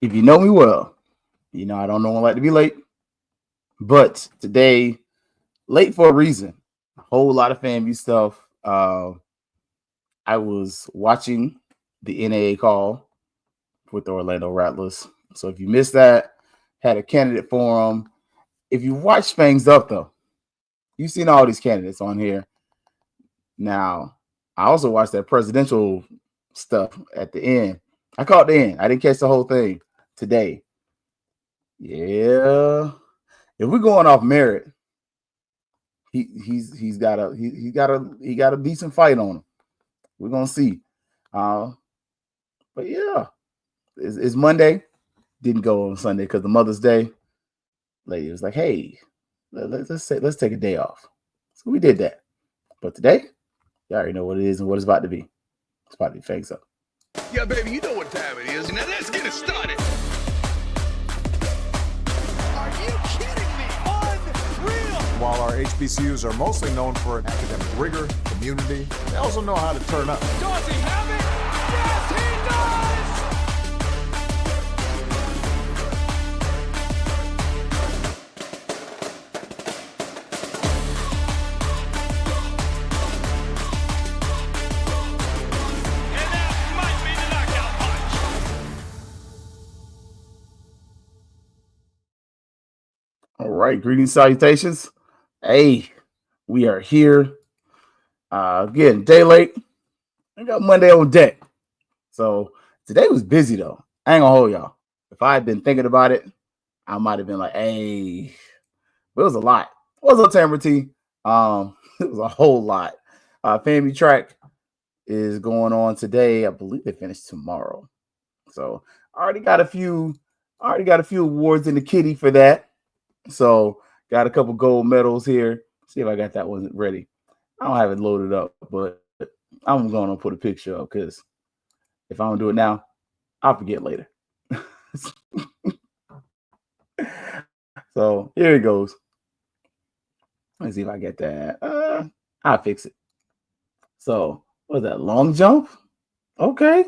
If you know me well, you know I don't normally like to be late, but today late for a reason. A whole lot of FAMU stuff. I was watching the NAA call with the Orlando Rattlers. So if you missed that, had a candidate forum. If you watch Fangs Up though, you've seen all these candidates on here. Now, I also watched that presidential stuff at the end. I caught the end. I didn't catch the whole thing today. Yeah, if we're going off merit, he got a decent fight on him. We're gonna see. Uh, but yeah, it's Monday. Didn't go on Sunday because the Mother's Day. Lady was like, "Hey, let's take a day off." So we did that. But today, you already know what it is and what it's about to be. It's about to be Fangs Up. Yeah, baby, you know what time it is. Now let's get it started. Are you kidding me? Unreal! While our HBCUs are mostly known for academic rigor, community, they also know how to turn up. Does he have it? Yes, he does! And that might be the knockout punch. All right, greetings, salutations. Hey, we are here. Again, day late. I got Monday on deck. So today was busy though. I ain't gonna hold y'all. If I had been thinking about it, I might have been like, hey, but it was a lot. It was a Tampa T. It was a whole lot. FAMU track is going on today. I believe they finish tomorrow. So I already got a few awards in the kitty for that. So got a couple gold medals here. See if I got that one ready. I don't have it loaded up, but I'm going to put a picture up because if I don't do it now, I'll forget later. So here it goes. Let's see if I get that. I'll fix it. So what's that? Long jump? Okay.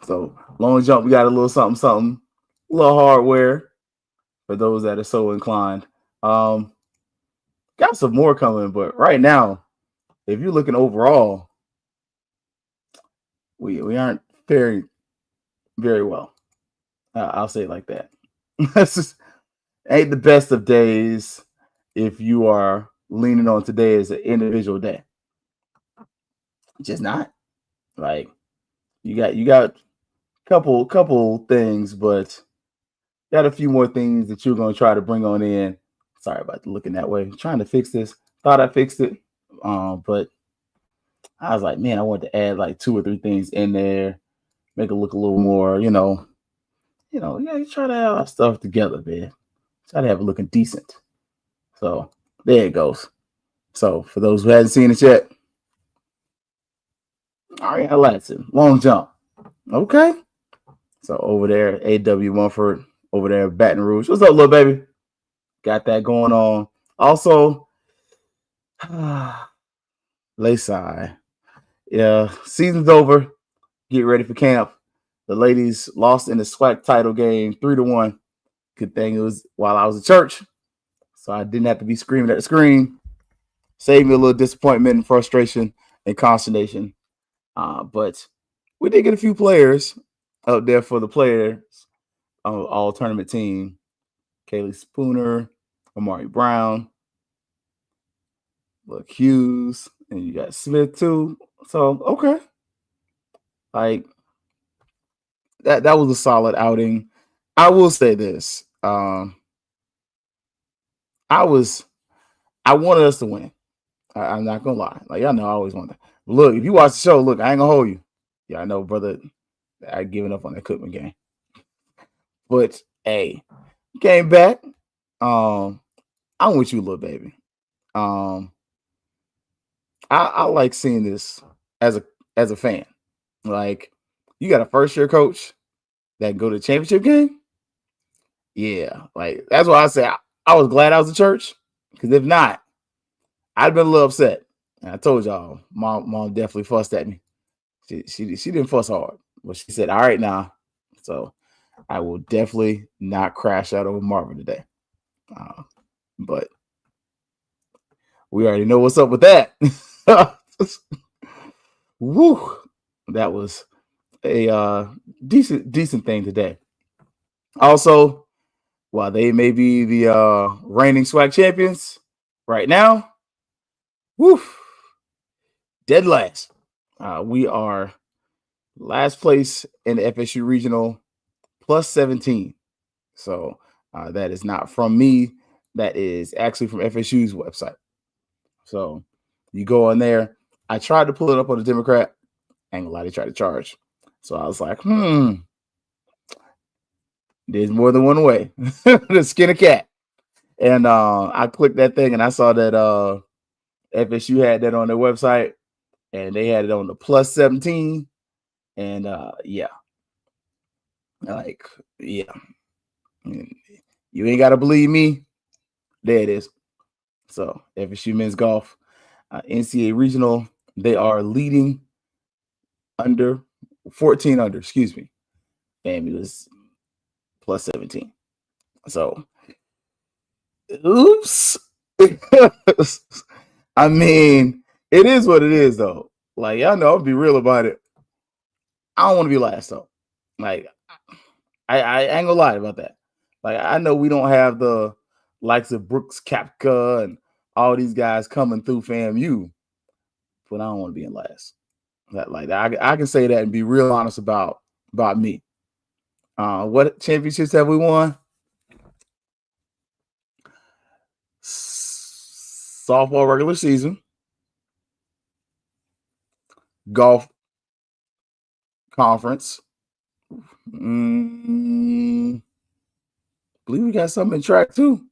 So long jump, we got a little something, a little hardware for those that are so inclined. Got some more coming, but right now, if you're looking overall, we aren't faring very well. I'll say it like that. This just ain't the best of days if you are leaning on today as an individual day. Just not. Like you got couple things, but got a few more things that you're gonna try to bring on in. Sorry about looking that way. Trying to fix this. Thought I fixed it. But I was like, man, I want to add like 2 or 3 things in there, make it look a little more, yeah, you try to have our stuff together, man. Try to have it looking decent. So there it goes. So for those who haven't seen it yet, all right, Latson, long jump. Okay. So over there, AW Mumford, over there, Baton Rouge. What's up, little baby? Got that going on. Also, Layside. Yeah, season's over. Get ready for camp. The ladies lost in the SWAC title game 3-1. Good thing it was while I was at church, so I didn't have to be screaming at the screen. Saved me a little disappointment and frustration and consternation. But we did get a few players out there for the players all tournament team. Kaylee Spooner, Amari Brown, look Hughes, and you got Smith too. So okay, like that was a solid outing. I will say this: I wanted us to win. I'm not gonna lie. Like y'all know, I always want that. Look, if you watch the show, look, I ain't gonna hold you. Yeah, I know, brother. I given up on that Cookman game, but hey, came back. I'm with you, little baby. I like seeing this as a fan. Like, you got a first year coach that can go to the championship game. Yeah, like that's why I say I was glad I was at church, because if not, I'd been a little upset. And I told y'all, mom definitely fussed at me. She didn't fuss hard, but she said, "All right now." So I will definitely not crash out over Marvin today. But we already know what's up with that. Woo! That was a decent thing today. Also, while they may be the reigning SWAC champions right now, woo, dead last. We are last place in the FSU regional, plus 17. So that is not from me. That is actually from FSU's website. So you go on there. I tried to pull it up on the Democrat. Ain't gonna lie, they tried to charge. So I was like, there's more than one way to skin a cat. And I clicked that thing and I saw that FSU had that on their website and they had it on the plus 17. And yeah. You ain't gotta believe me. There it is. So FSU men's golf, NCAA regional, they are leading under 14 under, excuse me. FAMU was plus 17. So, oops. I mean, it is what it is, though. Like, y'all know, I'll be real about it. I don't want to be last, though. Like, I ain't gonna lie about that. Like, I know we don't have the likes of Brooks Koepka and all these guys coming through FAMU, but I don't want to be in last. I can say that and be real honest about me. What championships have we won? Softball regular season, golf conference. Believe we got something in track too.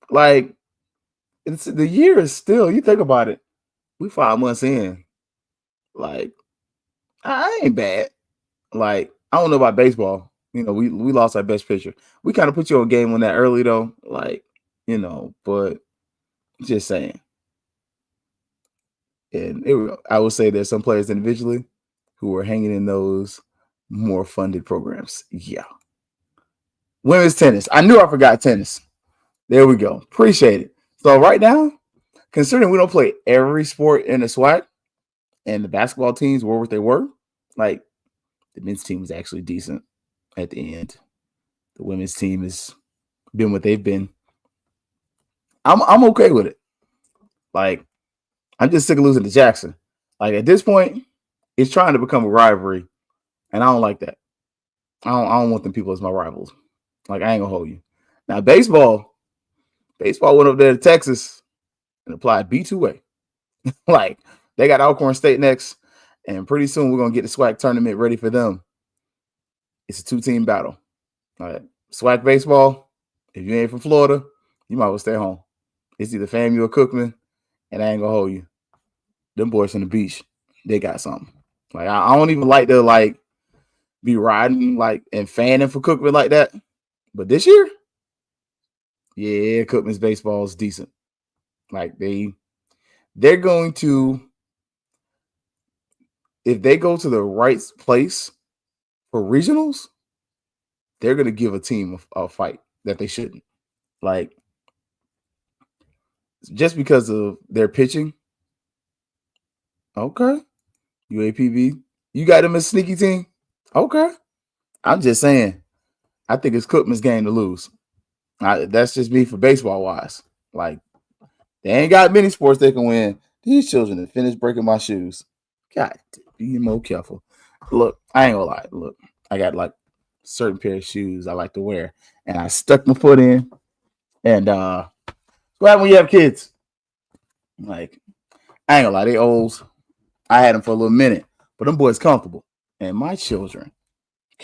Like it's the year is still. You think about it. We 5 months in. Like I ain't bad. Like I don't know about baseball. You know, we lost our best pitcher. We kind of put you on game on that early though. Like but just saying. And I would say there's some players individually who are hanging in those more funded programs. Yeah. Women's tennis. I knew I forgot tennis. There we go. Appreciate it. So right now, considering we don't play every sport in the SWAC and the basketball teams were what they were, like the men's team was actually decent at the end. The women's team has been what they've been. I'm okay with it. Like, I'm just sick of losing to Jackson. Like at this point, it's trying to become a rivalry, and I don't like that. I don't want them people as my rivals. Like I ain't gonna hold you. Now baseball went up there to Texas and applied B2A. Like they got Alcorn State next, and pretty soon we're gonna get the SWAC tournament ready for them. It's a 2-team battle. All right, SWAC baseball. If you ain't from Florida, you might as well stay home. It's either FAMU or Cookman, and I ain't gonna hold you. Them boys from the beach, they got something. Like I don't even like to be riding and fanning for Cookman like that. But this year, yeah, Cookman's baseball is decent. Like they're going to, if they go to the right place for regionals, they're going to give a team a fight that they shouldn't. Like just because of their pitching. Okay. UAPB. You got them as a sneaky team? Okay. I'm just saying. I think it's Cookman's game to lose. That's just me for baseball wise. Like, they ain't got many sports they can win. These children have finished breaking my shoes. God, be more careful. Look, I ain't gonna lie. Look, I got certain pair of shoes I like to wear, and I stuck my foot in. And what happens when you have kids? Like, I ain't gonna lie, they old. I had them for a little minute, but them boys comfortable. And my children,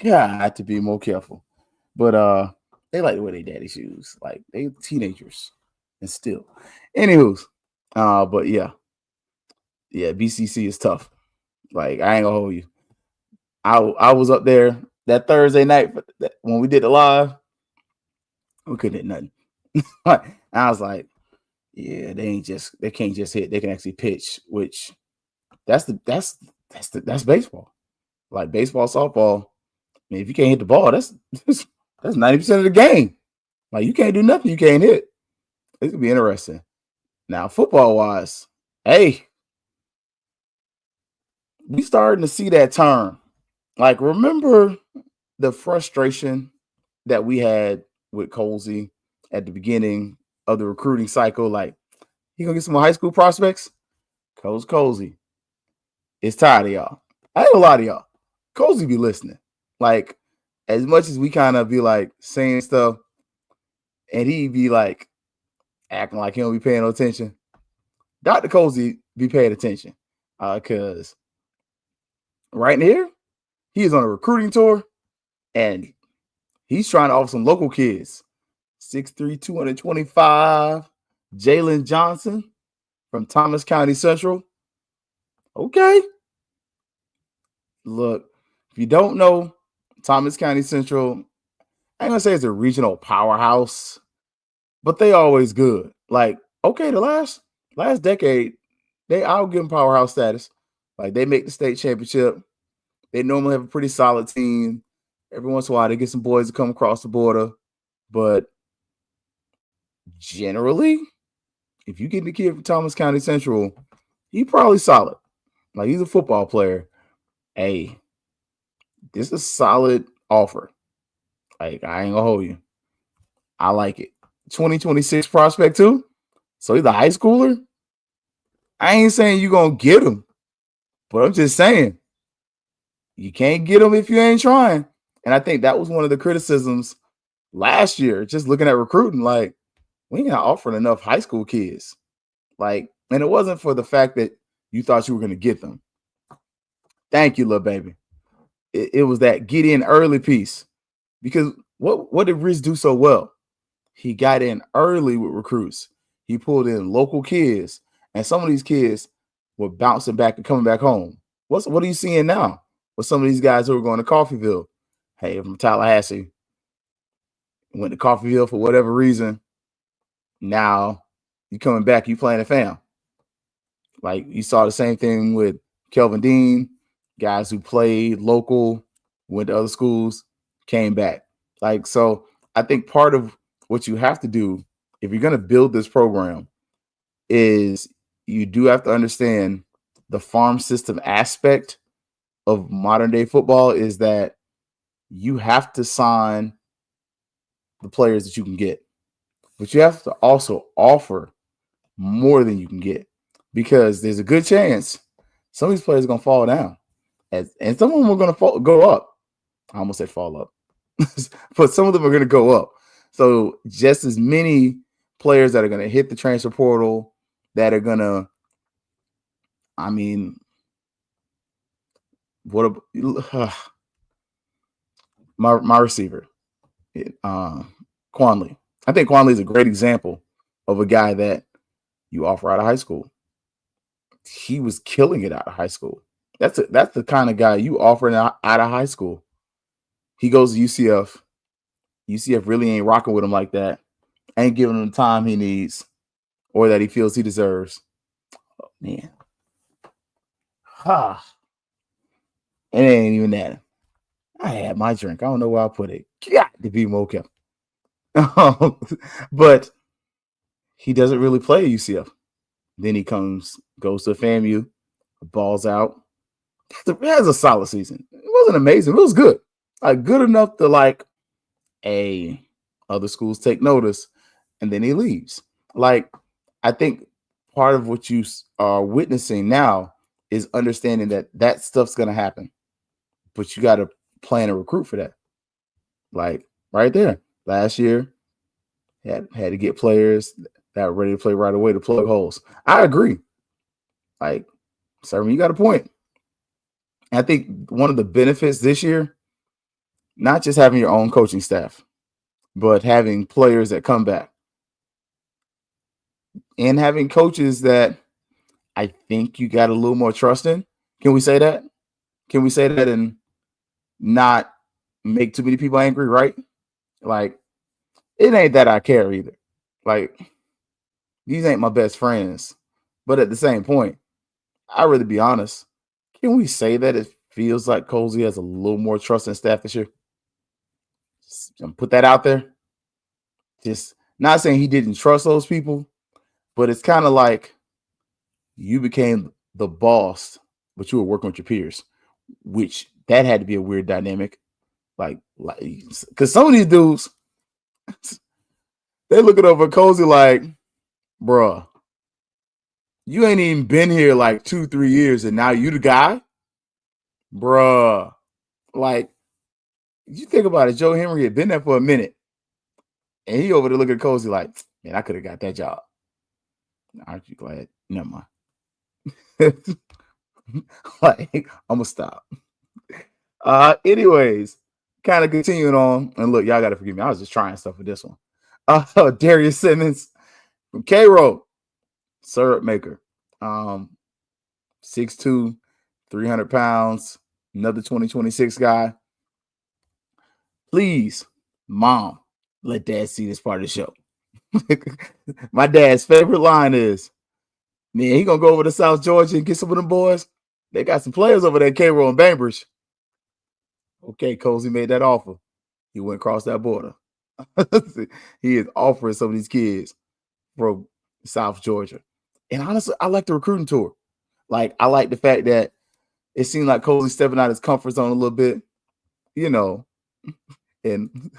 got to be more careful. But they like to wear their daddy shoes. Like they teenagers and still. Anywho's. But yeah, BCC is tough. Like I ain't gonna hold you. I was up there that Thursday night when we did the live. We couldn't hit nothing. I was like, yeah, they can't just hit. They can actually pitch, which that's baseball. Like baseball, softball, mean, if you can't hit the ball, that's 90% of the game. Like you can't do nothing, you can't hit. It's gonna be interesting. Now, football wise, hey, we starting to see that turn. Like, remember the frustration that we had with Colsey at the beginning of the recruiting cycle? Like, he gonna get some more high school prospects? Coach Colsey is tired of y'all. I ain't gonna lie to y'all. Colsey be listening. Like, as much as we kind of be like saying stuff, and he be like acting like he don't be paying no attention. Dr. Colsey be paying attention. Because right here, he is on a recruiting tour and he's trying to offer some local kids. 6'3", 225, Jalen Johnson from Thomas County Central. Okay. Look, if you don't know, Thomas County Central, I ain't gonna say it's a regional powerhouse, but they always good. Like, okay, the last decade, they out give them powerhouse status. Like, they make the state championship. They normally have a pretty solid team. Every once in a while, they get some boys to come across the border. But generally, if you get the kid from Thomas County Central, he probably solid. Like, he's a football player. Hey, this is a solid offer. Like, I ain't gonna hold you. I like it. 2026 prospect too. So he's a high schooler. I ain't saying you're gonna get him, but I'm just saying you can't get him if you ain't trying. And I think that was one of the criticisms last year, just looking at recruiting. Like, we ain't offering enough high school kids. Like, and it wasn't for the fact that you thought you were gonna get them. Thank you, little baby. It was that get in early piece. Because what did Riz do so well? He got in early with recruits. He pulled in local kids, and some of these kids were bouncing back and coming back home. What are you seeing now with some of these guys who are going to Coffeyville? Hey, from Tallahassee, went to Coffeyville for whatever reason. Now you coming back, you playing a FAM. Like, you saw the same thing with Kelvin Dean, guys who played local, went to other schools, came back. Like, so I think part of what you have to do if you're going to build this program is you do have to understand the farm system aspect of modern day football is that you have to sign the players that you can get, but you have to also offer more than you can get because there's a good chance some of these players are going to fall down and some of them are going to go up. I almost said fall up, but some of them are going to go up. So just as many players that are going to hit the transfer portal that are going to, I mean, my receiver, Quanley. I think Quanley is a great example of a guy that you offer out of high school. He was killing it out of high school. That's the kind of guy you offer out of high school. He goes to UCF. UCF really ain't rocking with him like that. Ain't giving him the time he needs or that he feels he deserves. Oh, man. It ain't even that. I had my drink. I don't know where I put it. Got to be mocha. But he doesn't really play at UCF. Then he goes to FAMU, balls out. It has a solid season. It wasn't amazing. It was good. Like, good enough to other schools take notice, and then he leaves. Like, I think part of what you are witnessing now is understanding that stuff's going to happen, but you got to plan a recruit for that. Like, right there, last year, had to get players that were ready to play right away to plug holes. I agree. Like, Sermon, you got a point. I think one of the benefits this year, not just having your own coaching staff, but having players that come back and having coaches that I think you got a little more trust in. Can we say that? Can we say that and not make too many people angry, right? Like, it ain't that I care either. Like, these ain't my best friends. But at the same point, I'd rather be honest. Can we say that it feels like Colsey has a little more trust in staff this year? Put that out there. Just not saying he didn't trust those people, but it's kind of like you became the boss, but you were working with your peers, which that had to be a weird dynamic. Like, because some of these dudes, they looking over Cozy like, bruh, you ain't even been here like 2-3 years, and now you the guy, bruh. Like, you think about it, Joe Henry had been there for a minute, and he over there looking at Cozy like, man, I could have got that job. Aren't you glad? Never mind. Like, I'm gonna stop. Anyways, kind of continuing on, and look, y'all gotta forgive me. I was just trying stuff with this one. Darius Simmons from K-Road, syrup maker. 6'2", 300 pounds, another 2026 guy. Please, mom, let dad see this part of the show. My dad's favorite line is, man, he gonna go over to South Georgia and get some of them boys. They got some players over there, K-Roll and Bainbridge. Okay, Cozy made that offer. He went across that border. He is offering some of these kids from South Georgia. And honestly, I like the recruiting tour. Like, I like the fact that it seemed like Cozy stepping out his comfort zone a little bit, you know, and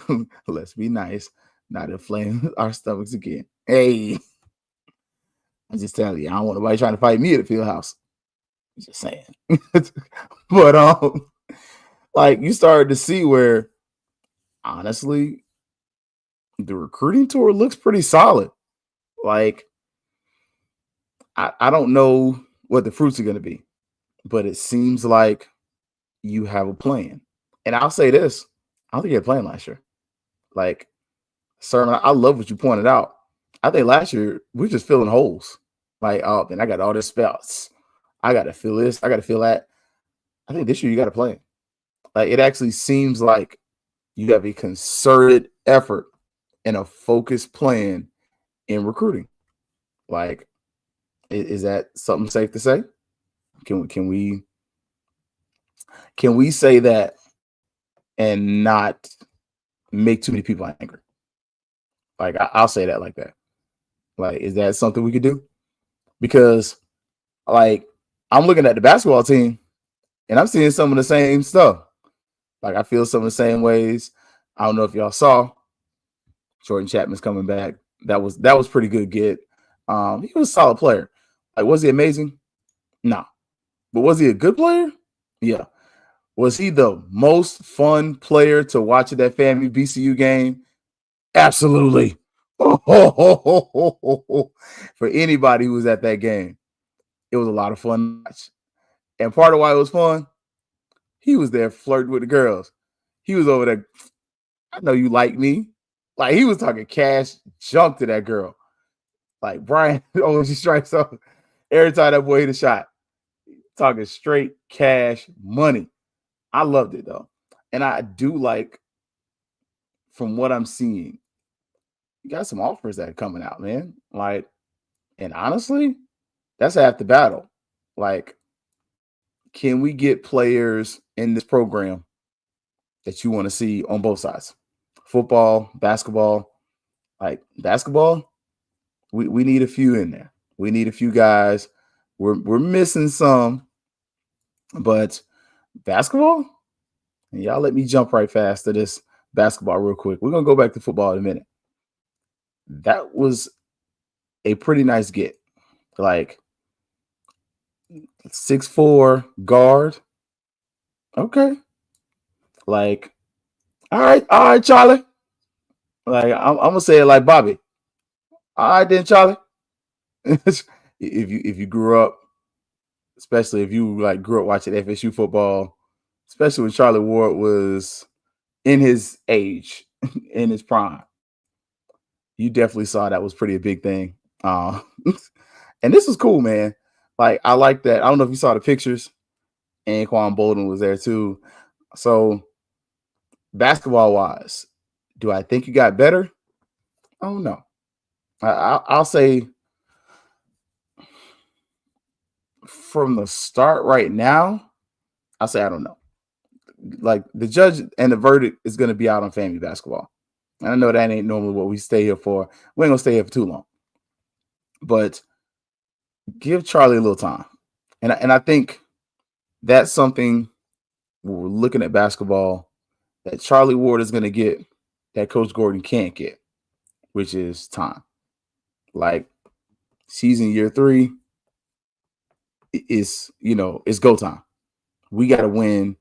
let's be nice, not inflame our stomachs again. Hey, I'm just telling you, I don't want nobody trying to fight me at the field house. I'm just saying. But like, you started to see where, honestly, the recruiting tour looks pretty solid. Like, I don't know what the fruits are going to be, but it seems like you have a plan. And I'll say this, I don't think you had a plan last year. Like, Sermon, I love what you pointed out. I think last year we were just filling holes. Like, oh, man, I got all this spells. I got to fill this. I got to fill that. I think this year you got a plan. Like, it actually seems like you have a concerted effort and a focused plan in recruiting. Like, is that something safe to say? Can we say that and not make too many people angry? Like, I'll say that like that. Like, is that something we could do? Because, like, I'm looking at the basketball team and I'm seeing some of the same stuff. Like, I feel some of the same ways. I don't know if y'all saw Jordan Chapman's coming back. That was pretty good get. He was a solid player. Like, was he amazing? No. But was he a good player? Yeah. Was he the most fun player to watch at that FAMU BCU game? Absolutely. For anybody who was at that game, it was a lot of fun to watch. And part of why it was fun, he was there flirting with the girls. He was over there. I know you like me. Like, he was talking cash junk to that girl. Like, Brian, she strikes up every time that boy hit a shot. Talking straight cash money. I loved it, though. And I do like, from what I'm seeing, you got some offers that are coming out, man. Like, and honestly, that's half the battle. Like, can we get players in this program that you want to see on both sides? Football, basketball. Like, basketball, we need a few in there. We need a few guys. We're missing some, but basketball, and y'all let me jump right fast to this basketball real quick. We're gonna go back to football in a minute. That was a pretty nice get. Like, 6'4" guard. Okay. Like, all right, Charlie. Like, I'm gonna say it like Bobby. All right, then, Charlie. if you grew up, especially if you like grew up watching FSU football, especially when Charlie Ward was in his age, in his prime, you definitely saw that was pretty a big thing. And this was cool, man. Like, I like that. I don't know if you saw the pictures. Anquan Bolden was there too. So, basketball wise, do I think you got better? I don't know. I'll say from the start right now, I'll say I don't know. like the judge and the verdict is going to be out on FAMU basketball. And I know that ain't normally what we stay here for. We ain't gonna stay here for too long, but give Charlie a little time. And I think that's something when we're looking at basketball that Charlie Ward is going to get that Coach Gordon can't get, which is time. Like season year 3 is, it's go time. We got to win.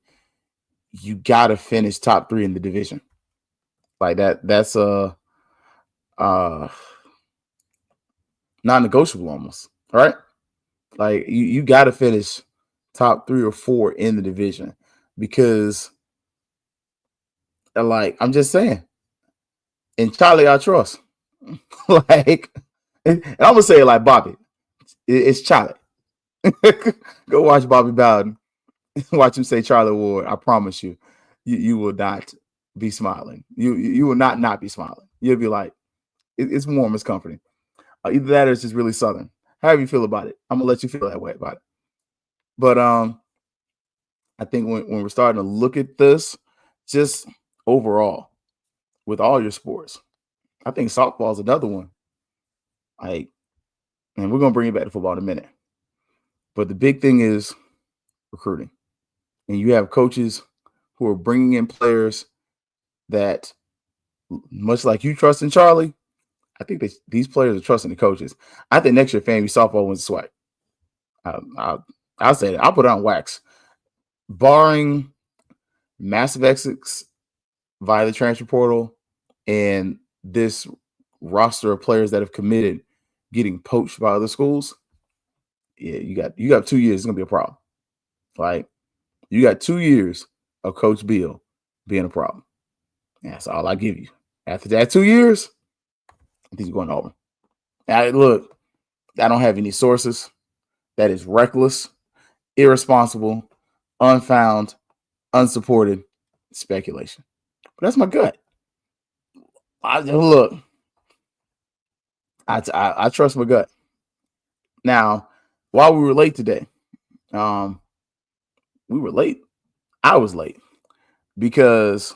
You got to finish top 3 in the division. Like that's non-negotiable almost, right? Like you got to finish top 3 or 4 in the division because, like, I'm just saying, in Charlie I trust. Like, and I'm gonna say it like Bobby, it's Charlie. Go watch Bobby Bowden, watch him say Charlie Ward. I promise you will not be smiling. You will not be smiling. You'll be like, it's warm, it's comforting. Either that or it's just really Southern. However you feel about it, I'm gonna let you feel that way about it. But I think when we're starting to look at this, just overall, with all your sports, I think softball is another one. Like, and we're gonna bring it back to football in a minute. But the big thing is recruiting, and you have coaches who are bringing in players that, much like you trust in Charlie, I think these players are trusting the coaches. I think next year FAMU softball wins the SWAC. I'll say that. I'll put it on wax. Barring massive exits via the transfer portal and this roster of players that have committed getting poached by other schools, yeah, you got 2 years. It's gonna be a problem. Like, you got 2 years of Coach Beal being a problem. That's all I give you. After that 2 years, I think you're going over. Now, look, I don't have any sources. That is reckless, irresponsible, unfound, unsupported speculation. But that's my gut. I trust my gut. Now, while we were late today, we were late. I was late because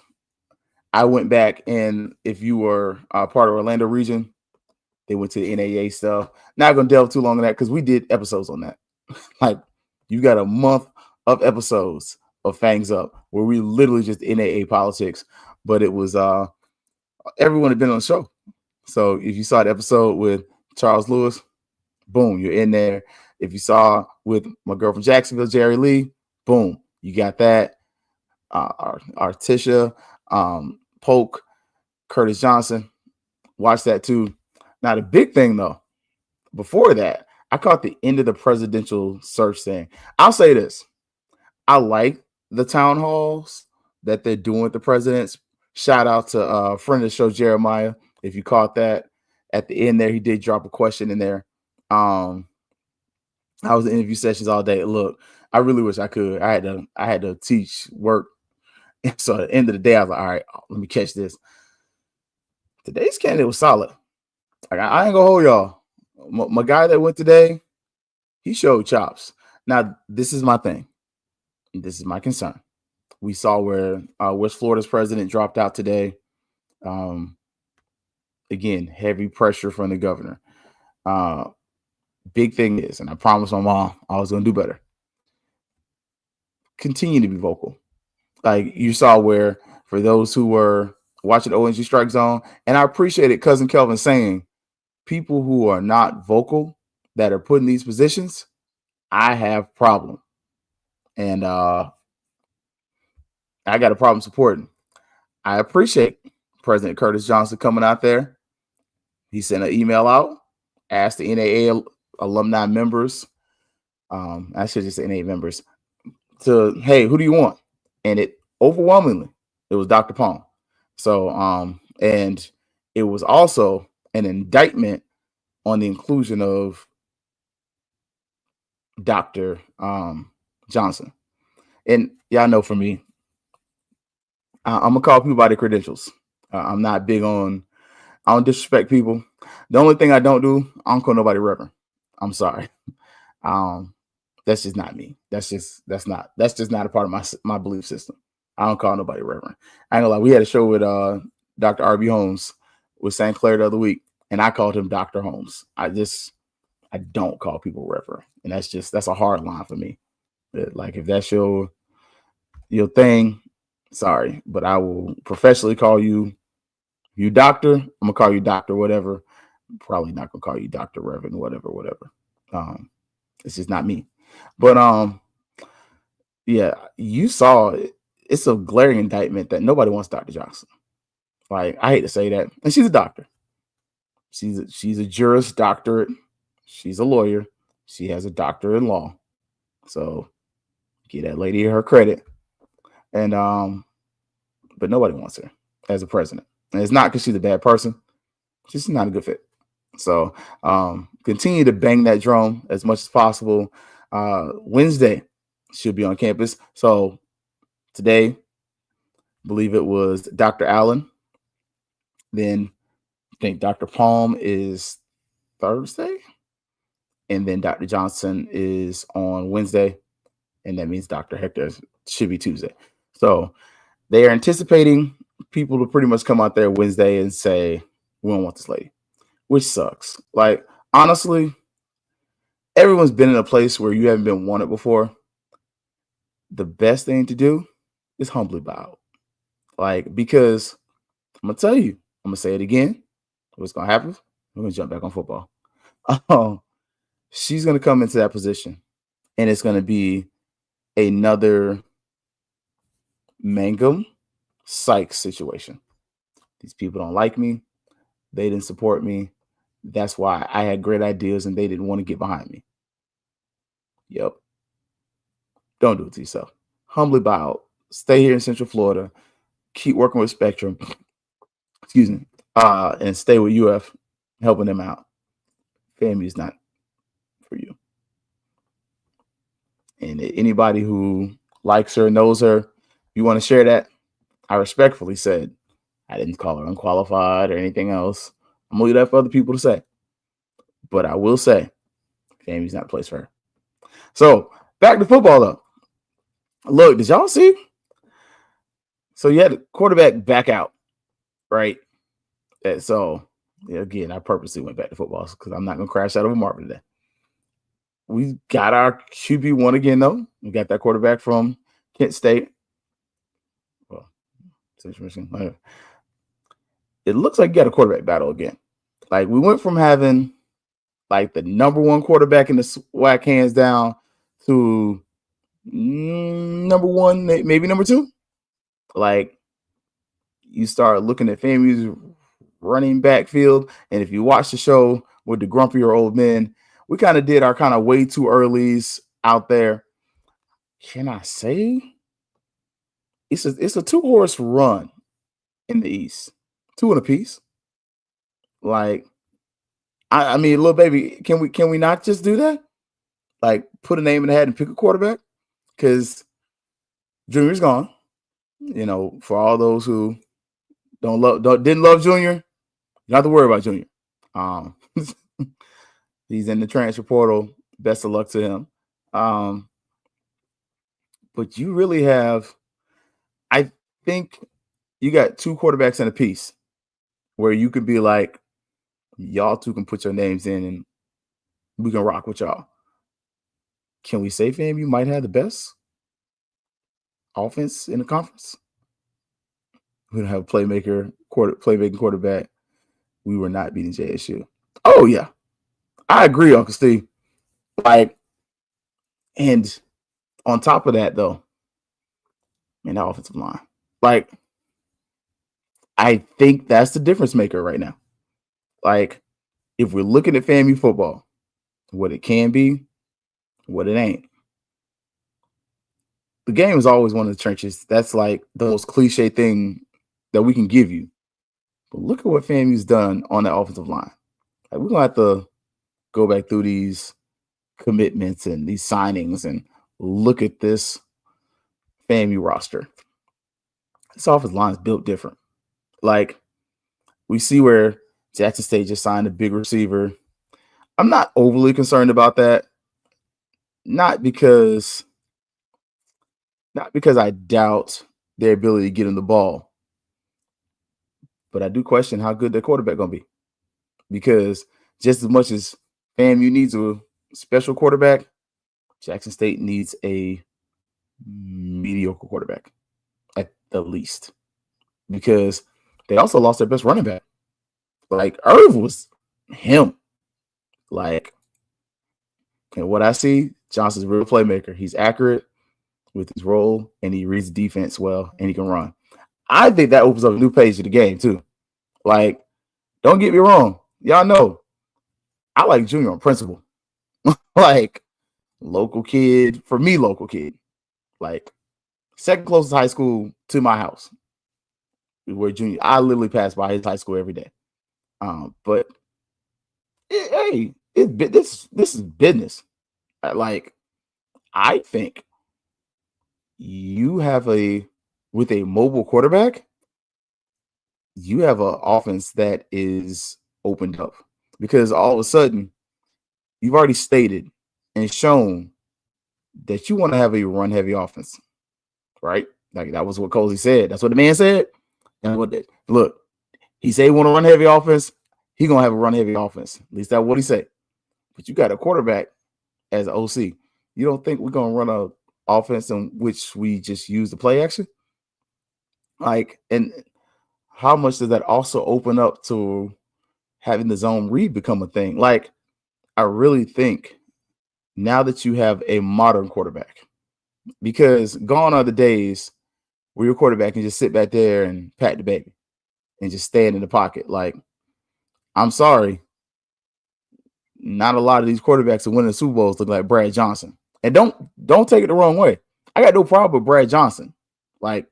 I went back, and if you were part of Orlando region, they went to the NAA stuff. Not going to delve too long on that because we did episodes on that. Like, you got a month of episodes of Fangs Up where we literally just NAA politics, but it was everyone had been on the show. So if you saw the episode with Charles Lewis, boom, you're in there. If you saw with my girl from Jacksonville, Jerry Lee, boom, you got that. Artisha, Polk, Curtis Johnson, watch that too. Now, the big thing, though, before that, I caught the end of the presidential search thing. I'll say this. I like the town halls that they're doing with the presidents. Shout out to a friend of the show, Jeremiah. If you caught that at the end there, he did drop a question in there. I was in interview sessions all day. Look, I really wish I could. I had to teach work. So at the end of the day, I was like, all right, let me catch this. Today's candidate was solid. Like, I ain't gonna hold y'all. My guy that went today, he showed chops. Now, this is my thing. This is my concern. We saw where West Florida's president dropped out today. Again, heavy pressure from the governor. Big thing is, and I promised my mom I was going to do better. Continue to be vocal. Like, you saw where, for those who were watching ONG Strike Zone, and I appreciated Cousin Kelvin saying, people who are not vocal that are put in these positions, I have problem. And I got a problem supporting. I appreciate President Curtis Johnson coming out there. He sent an email out, asked the NAA alumni members, I should just say NAA members, to, hey, who do you want? And it overwhelmingly, it was Dr. Pong. So, and it was also an indictment on the inclusion of Dr. Johnson. And y'all know for me, I'm gonna call people by their credentials. I'm not big on, I don't disrespect people. The only thing I don't do, I don't call nobody reverend. I'm sorry. That's just not me. That's just not a part of my belief system. I don't call nobody Reverend. I ain't gonna lie. We had a show with Dr. R.B. Holmes with St. Clair the other week, and I called him Dr. Holmes. I don't call people Reverend, and that's a hard line for me. Like if that's your thing, sorry, but I will professionally call you doctor. I'm gonna call you doctor, whatever. Probably not gonna call you Dr. Reverend, whatever. It's just not me. But yeah, you saw it. It's a glaring indictment that nobody wants Dr. Johnson. Like, I hate to say that. And she's a doctor. She's a Juris Doctorate. She's a lawyer. She has a doctorate in law. So give that lady her credit. And but nobody wants her as a president. And it's not because she's a bad person. She's not a good fit. So continue to bang that drum as much as possible. Wednesday she'll be on campus. So today, I believe it was Dr. Allen. Then I think Dr. Palm is Thursday. And then Dr. Johnson is on Wednesday. And that means Dr. Hector should be Tuesday. So they are anticipating people to pretty much come out there Wednesday and say, we don't want this lady, which sucks. Like, honestly, everyone's been in a place where you haven't been wanted before. The best thing to do is humbly bow. Like, because I'm going to tell you, I'm going to say it again. What's going to happen? We're going to jump back on football. She's going to come into that position, and it's going to be another Mangum Sykes situation. These people don't like me. They didn't support me. That's why I had great ideas, and they didn't want to get behind me. Yep. Don't do it to yourself. Humbly bow out. Stay here in Central Florida. Keep working with Spectrum. Excuse me. And stay with UF, helping them out. FAMU is not for you. And anybody who likes her, knows her, you want to share that, I respectfully said, I didn't call her unqualified or anything else. I'm going to leave that for other people to say. But I will say, FAMU's not a place for her. So, back to football, though. Look, did y'all see? So, you had the quarterback back out, right? And so, again, I purposely went back to football because I'm not going to crash out over Marvin today. We got our QB1 again, though. We got that quarterback from Kent State. Well, it looks like you got a quarterback battle again. Like, we went from having, like, the number one quarterback in the SWAC hands down to number one, maybe number two. Like, you start looking at FAMU's running backfield, and if you watch the show with the grumpier old men, we kind of did our kind of way too earlys out there. Can I say it's a 2-horse run in the East, 2 and a piece? Like, I mean, little baby, can we not just do that? Like, put a name in the hat and pick a quarterback? Because Junior's gone. You know, for all those who didn't love Junior, you don't have to worry about Junior. He's in the transfer portal. Best of luck to him. But you really have, I think you got 2 quarterbacks in a piece where you could be like, y'all two can put your names in and we can rock with y'all. Can we say, fam, you might have the best offense in the conference? We don't have a playmaking quarterback. We were not beating JSU. Oh, yeah. I agree, Uncle Steve. Like, and on top of that, though, man, that offensive line. Like, I think that's the difference maker right now. Like, if we're looking at FAMU football, what it can be, what it ain't. The game is always one of the trenches. That's like the most cliche thing that we can give you. But look at what FAMU's done on that offensive line. Like, we're going to have to go back through these commitments and these signings and look at this FAMU roster. This offensive line is built different. Like, we see where Jackson State just signed a big receiver. I'm not overly concerned about that. Not because I doubt their ability to get him the ball. But I do question how good their quarterback going to be, because just as much as FAMU needs a special quarterback, Jackson State needs a mediocre quarterback at the least, because they also lost their best running back. Like, Irv was him. Like, and what I see, Johnson's a real playmaker. He's accurate with his role, and he reads the defense well, and he can run. I think that opens up a new page of the game, too. Like, don't get me wrong. Y'all know, I like Junior on principle. Like, local kid, for me, local kid. Like, second closest high school to my house. Where Junior, I literally pass by his high school every day. But hey, this is business. Like, I think you have with a mobile quarterback, you have an offense that is opened up, because all of a sudden you've already stated and shown that you want to have a run heavy offense, right? Like, that was what Cozy said. That's what the man said. And look, he said he want to run heavy offense. He gonna have a run heavy offense. At least that's what he said. But you got a quarterback as an OC. You don't think we're gonna run a offense in which we just use the play action? Like, and how much does that also open up to having the zone read become a thing? Like, I really think now that you have a modern quarterback, because gone are the days where your quarterback can just sit back there and pat the baby and just stand in the pocket. Like, I'm sorry, not a lot of these quarterbacks that win the Super Bowls look like Brad Johnson. And don't take it the wrong way. I got no problem with Brad Johnson. Like,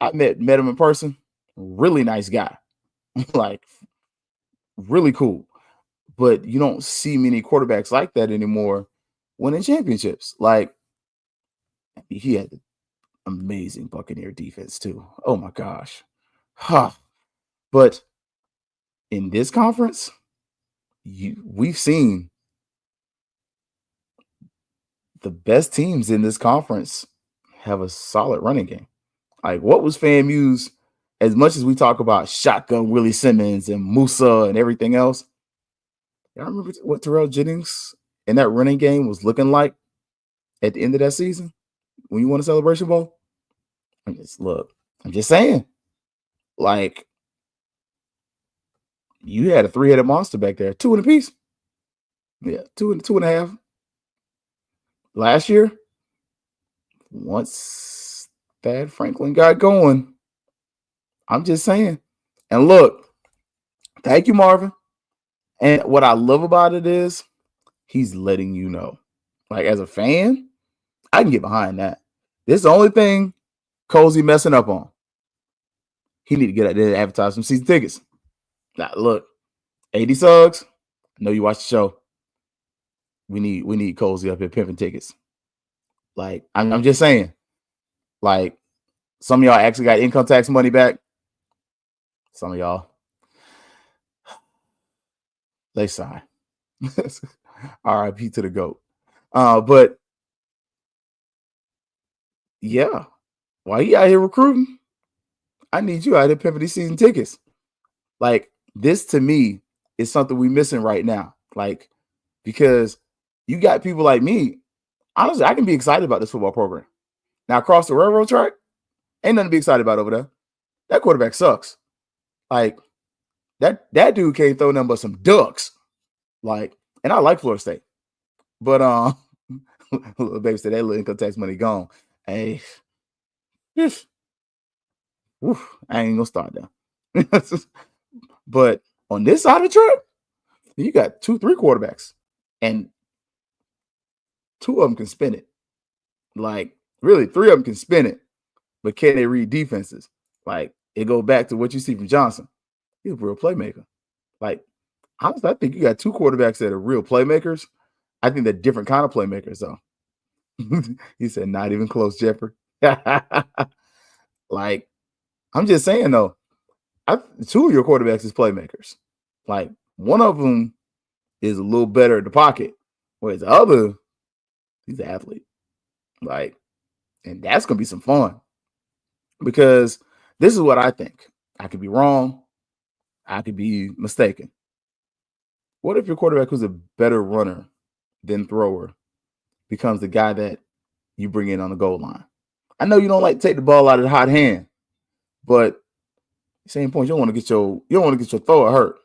I met him in person. Really nice guy. Like, really cool. But you don't see many quarterbacks like that anymore winning championships. Like, he had an amazing Buccaneer defense too. Oh my gosh. Huh. But in this conference, we've seen the best teams in this conference have a solid running game. Like, what was FAMU's, as much as we talk about shotgun Willie Simmons and Musa and everything else, y'all remember what Terrell Jennings in that running game was looking like at the end of that season when you won a Celebration Bowl? I'm just saying, like, you had a three-headed monster back there, two in a piece. Yeah, two and a half. Last year, once Thad Franklin got going, I'm just saying. And look, thank you, Marvin. And what I love about it is he's letting you know. Like, as a fan, I can get behind that. This is the only thing Cozy messing up on. He need to get out there and advertise some season tickets. Now, look, AD Suggs, I know you watch the show. We need Cozy up here pimping tickets. Like, I'm just saying. Like, some of y'all actually got income tax money back. Some of y'all, they sigh. RIP to the GOAT. But yeah, while you out here recruiting, I need you out here pimping these season tickets. Like, this to me is something we're missing right now. Like, because you got people like me. Honestly, I can be excited about this football program. Now, across the railroad track, ain't nothing to be excited about over there. That quarterback sucks. Like, that dude can't throw nothing but some ducks. Like, and I like Florida State. But little baby said that little income tax money gone. Hey, I ain't gonna start there. But on this side of the track, you got 2-3 quarterbacks, and 2 of them can spin it. Like, really, 3 of them can spin it, but can they read defenses? Like, it goes back to what you see from Johnson. He's a real playmaker. Like, honestly, I think you got 2 quarterbacks that are real playmakers. I think they're different kind of playmakers, though. He said, not even close, Jeffrey. Like, I'm just saying, though, 2 of your quarterbacks is playmakers. Like, one of them is a little better at the pocket, whereas the other, he's an athlete. Like, and that's going to be some fun. because this is what I think. I could be wrong. I could be mistaken. What if your quarterback who's a better runner than thrower becomes the guy that you bring in on the goal line? I know you don't like to take the ball out of the hot hand, but same point, you don't want to get your thrower hurt.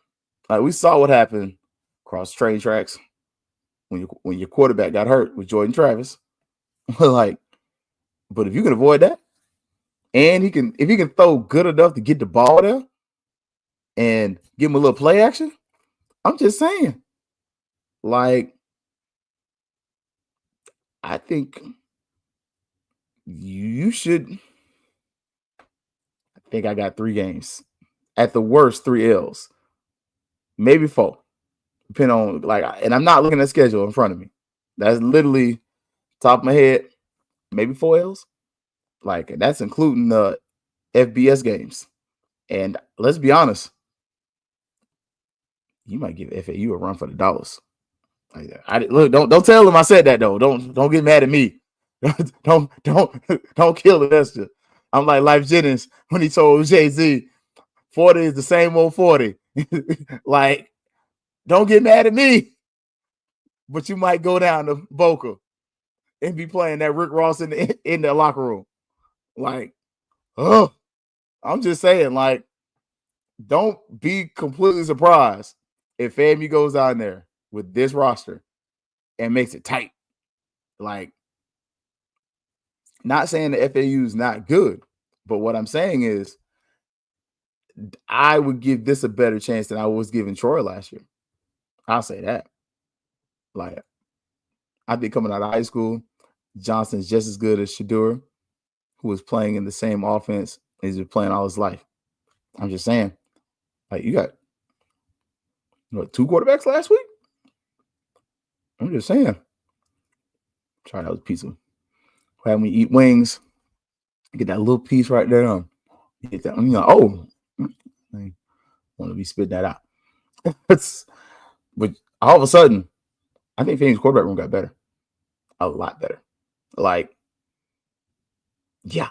Like we saw what happened across train tracks when your quarterback got hurt with Jordan Travis. Like, but if you can avoid that, and if he can throw good enough to get the ball there and give him a little play action, I'm just saying. Like, I think you should. I think I got 3 games. At the worst, 3 L's. Maybe 4. Depending on, like, and I'm not looking at the schedule in front of me. That's literally top of my head. Maybe 4 L's. Like, and that's including the FBS games. And let's be honest, you might give FAU a run for the dollars. Like, look, don't tell them I said that though. Don't get mad at me. don't kill the Esther. I'm like Life Jennings when he told Jay-Z, 40 is the same old 40. Like, don't get mad at me. But you might go down to Boca and be playing that Rick Ross in the locker room. Like, oh, I'm just saying, like, don't be completely surprised if FAMU goes down there with this roster and makes it tight. Like, not saying the FAU is not good, but what I'm saying is I would give this a better chance than I was giving Troy last year. I'll say that. Like, I think coming out of high school, Johnson's just as good as Shadur, who was playing in the same offense as he's been playing all his life. I'm just saying. Like, you got 2 quarterbacks last week? I'm just saying. Try that with pizza. When we eat wings, get that little piece right there. Get that, I want to be spit that out. But all of a sudden, I think FAMU's quarterback room got better. A lot better. Like, yeah.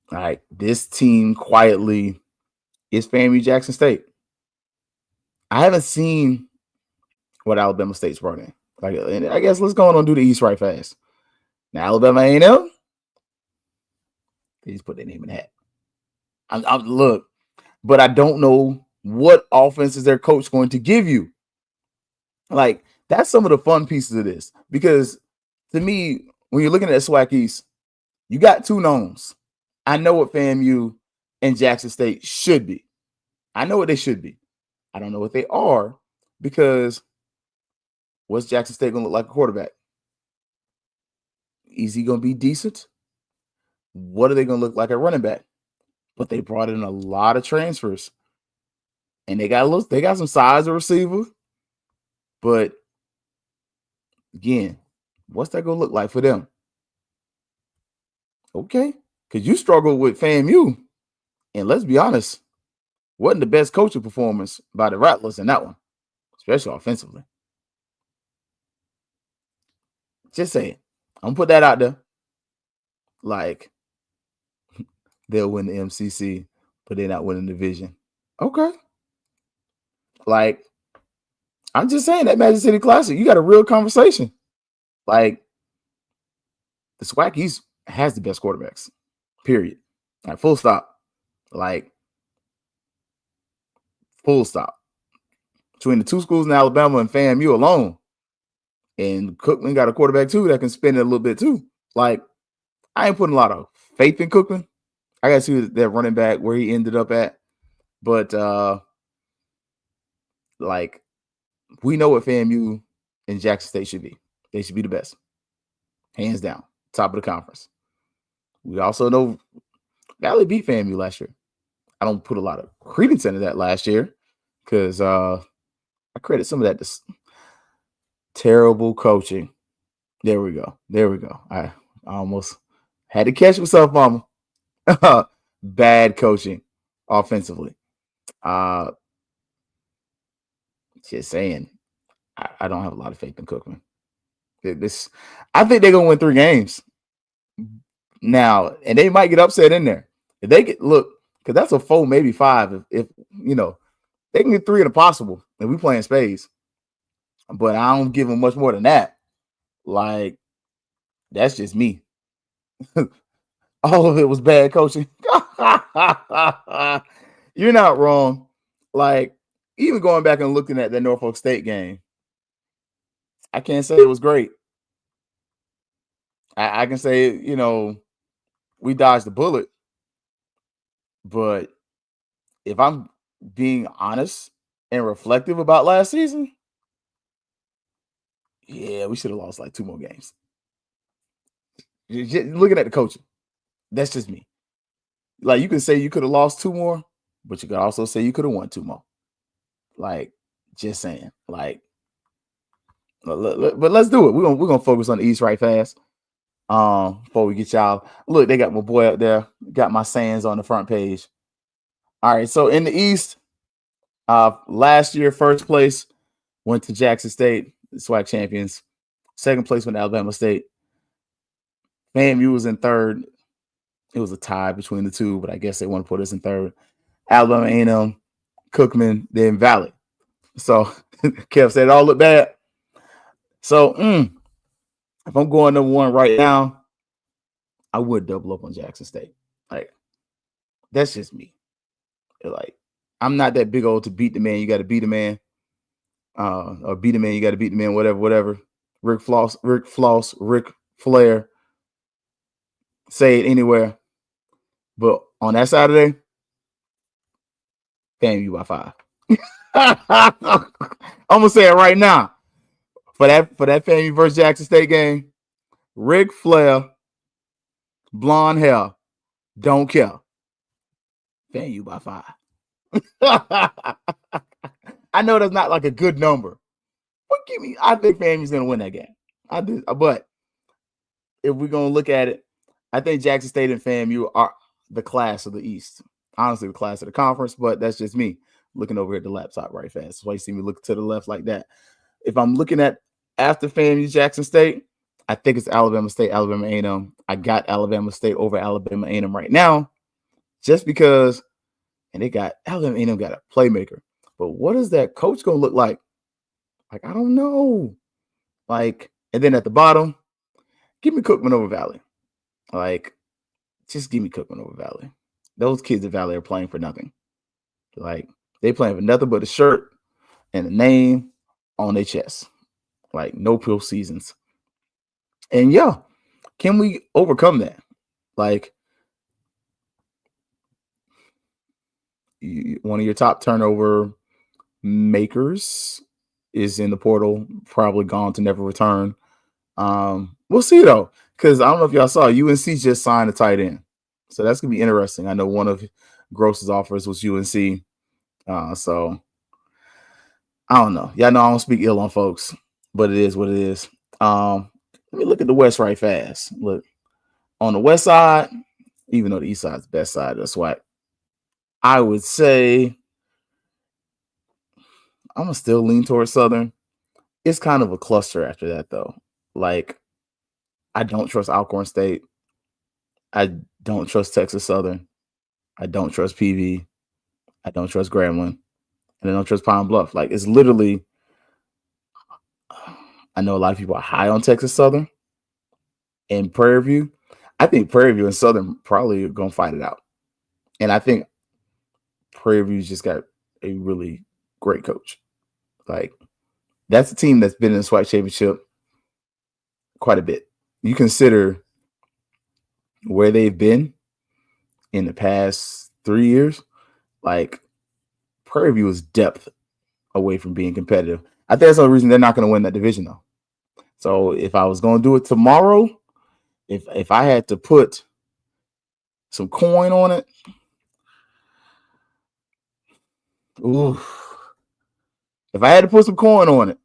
Like, this team quietly is FAMU Jackson State. I haven't seen what Alabama State's brought in. Like, I guess let's go on and do the East right fast. Now, Alabama A&M, they just put their name in the hat. Look, but I don't know what offense is their coach going to give you. Like, that's some of the fun pieces of this. Because to me, when you're looking at SWAC East, you got 2 knowns. I know what FAMU and Jackson State should be. I know what they should be. I don't know what they are because what's Jackson State going to look like a quarterback? Is he going to be decent? What are they going to look like at running back? But they brought in a lot of transfers. And they got some size of receiver. But again, what's that going to look like for them? Okay. Because you struggle with FAMU. And let's be honest, wasn't the best coaching performance by the Rattlers in that one, especially offensively. Just saying. I'm going to put that out there. Like, they'll win the MCC, but they're not winning the division. Okay. Like, I'm just saying that Magic City Classic, you got a real conversation. Like, the SWAC East has the best quarterbacks, period. Like, full stop. Like, full stop. Between the 2 schools in Alabama and FAMU alone, and Cookman got a quarterback too that can spin it a little bit too. Like, I ain't putting a lot of faith in Cookman. I got to see that running back where he ended up at. But, like, we know what FAMU and Jackson State should be. They should be the best. Hands down. Top of the conference. We also know Valley beat FAMU last year. I don't put a lot of credence into that last year because I credit some of that to terrible coaching. There we go. I almost had to catch myself, mama. Bad coaching offensively. Just saying, I don't have a lot of faith in Cookman. I think they're gonna win 3 games now, and they might get upset in there. If they get look, because that's a 4, maybe 5. If they can get 3 in the possible, and we playing spades. But I don't give them much more than that. Like, that's just me. All of it was bad coaching. You're not wrong. Like, even going back and looking at that Norfolk State game, I can't say it was great. I can say, we dodged the bullet. But if I'm being honest and reflective about last season, yeah, we should have lost like 2 more games. Just looking at the coaching, that's just me. Like, you can say you could have lost 2 more, but you could also say you could have won 2 more. Like, just saying. Like, but let's do it. We're gonna focus on the East right fast. Before we get y'all. Look, they got my boy up there. Got my sayings on the front page. All right, so in the East, last year, first place went to Jackson State, the SWAC champions. Second place went to Alabama State. FAMU was in third. It was a tie between the two, but I guess they want to put us in third. Alabama A&M, Cookman, then Valley. So Kev said it all looked bad. So if I'm going number 1 right now, I would double up on Jackson State. Like, that's just me. Like, I'm not that big old to beat the man. You got to beat the man. Or beat the man. You got to beat the man. Whatever. Rick Flair. Say it anywhere. But on that Saturday, FAMU by 5. I'm gonna say it right now. For that FAMU versus Jackson State game, Ric Flair, blonde hair, don't care. FAMU by 5. I know that's not like a good number, but I think FAMU's gonna win that game. I do, but if we're gonna look at it, I think Jackson State and FAMU are the class of the East. Honestly, the class of the conference, but that's just me looking over at the laptop right fast. That's why you see me look to the left like that. If I'm looking at after FAMU Jackson State, I think it's Alabama State, Alabama A&M. I got Alabama State over Alabama A&M right now, just because, and Alabama A&M got a playmaker. But what is that coach gonna look like? Like, I don't know. Like, and then at the bottom, give me Cookman over Valley. Like, just give me Cookman over Valley. Those kids at Valley are playing for nothing. Like, they playing for nothing but a shirt and a name on their chest. Like, no pro seasons. And yeah, can we overcome that? Like, one of your top turnover makers is in the portal, probably gone to never return. We'll see though, because I don't know if y'all saw, UNC just signed a tight end, so that's gonna be interesting. I know one of Gross's offers was UNC, so I don't know. Y'all know I don't speak ill on folks, but it is what it is. Let me look at the West right fast. Look, on the West side, even though the East side is the best side of the SWAC, I would say I'm gonna still lean towards Southern. It's kind of a cluster after that, though. Like, I don't trust Alcorn State. I don't trust Texas Southern. I don't trust PV. I don't trust Grambling. And I don't trust Pine Bluff. Like, it's literally, I know a lot of people are high on Texas Southern and Prairie View. I think Prairie View and Southern probably are going to fight it out. And I think Prairie View's just got a really great coach. Like, that's a team that's been in the SWAC championship quite a bit. You consider where they've been in the past 3 years, like, Prairie View is depth away from being competitive. I think that's the reason they're not going to win that division, though. So if I was going to do it tomorrow, if I had to put some coin on it, ooh, if I had to put some coin on it,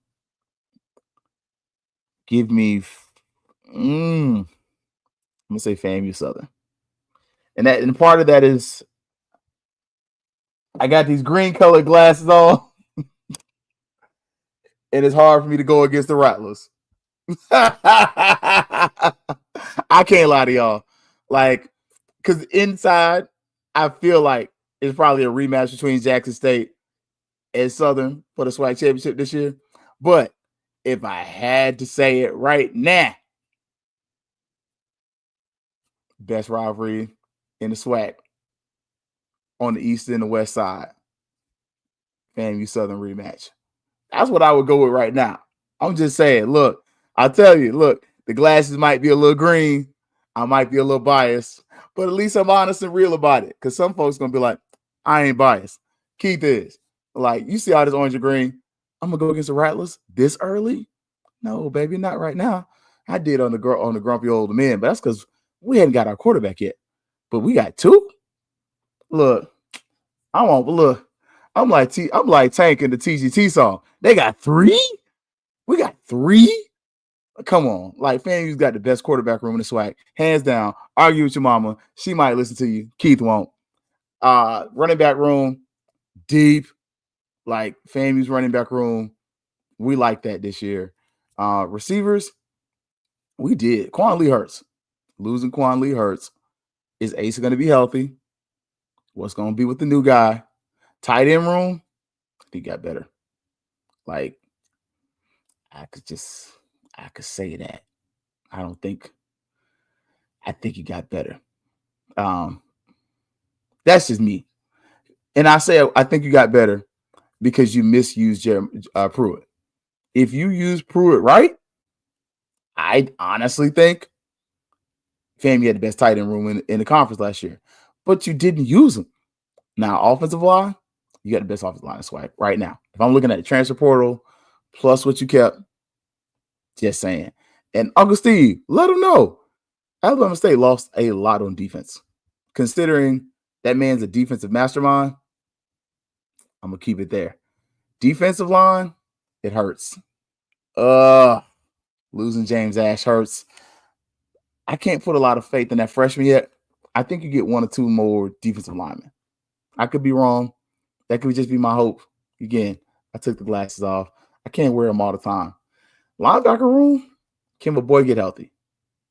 give me, I'm gonna say FAMU Southern, and part of that is I got these green colored glasses on, and it's hard for me to go against the Rattlers. I can't lie to y'all, like, because inside I feel like it's probably a rematch between Jackson State and Southern for the SWAC championship this year. But if I had to say it right now, best rivalry in the SWAC on the east and the west side, FAMU Southern rematch. That's what I would go with right now. I'm just saying, look, I'll tell you, look, the glasses might be a little green. I might be a little biased, but at least I'm honest and real about it. Because some folks going to be like, I ain't biased. Keith is. Like, you see all this orange and green. I'm going to go against the Rattlers this early? No, baby, not right now. I did on the grumpy old men, but that's because we hadn't got our quarterback yet. But we got two. Look, I'm like Tank in the TGT song. They got three. We got three. Come on, like FAMU's got the best quarterback room in the SWAC, hands down. Argue with your mama, she might listen to you. Keith won't. Running back room, deep. Like FAMU's running back room, we like that this year. Receivers, we did. Quan Lee hurts. Losing Quan Lee hurts. Is Ace going to be healthy? What's going to be with the new guy? Tight end room, he got better. Like, I could say that. I think he got better. That's just me. And I say I think you got better because you misused Pruitt. If you use Pruitt right, I honestly think FAMU had the best tight end room in the conference last year. But you didn't use him. Now, offensive line, you got the best offensive line in SWAC right now. If I'm looking at the transfer portal plus what you kept, just saying. And Uncle Steve, let him know. Alabama State lost a lot on defense. Considering that man's a defensive mastermind, I'm going to keep it there. Defensive line, it hurts. Losing James Ash hurts. I can't put a lot of faith in that freshman yet. I think you get one or two more defensive linemen. I could be wrong. That could just be my hope. Again, I took the glasses off. I can't wear them all the time. Linebacker room, can my boy get healthy?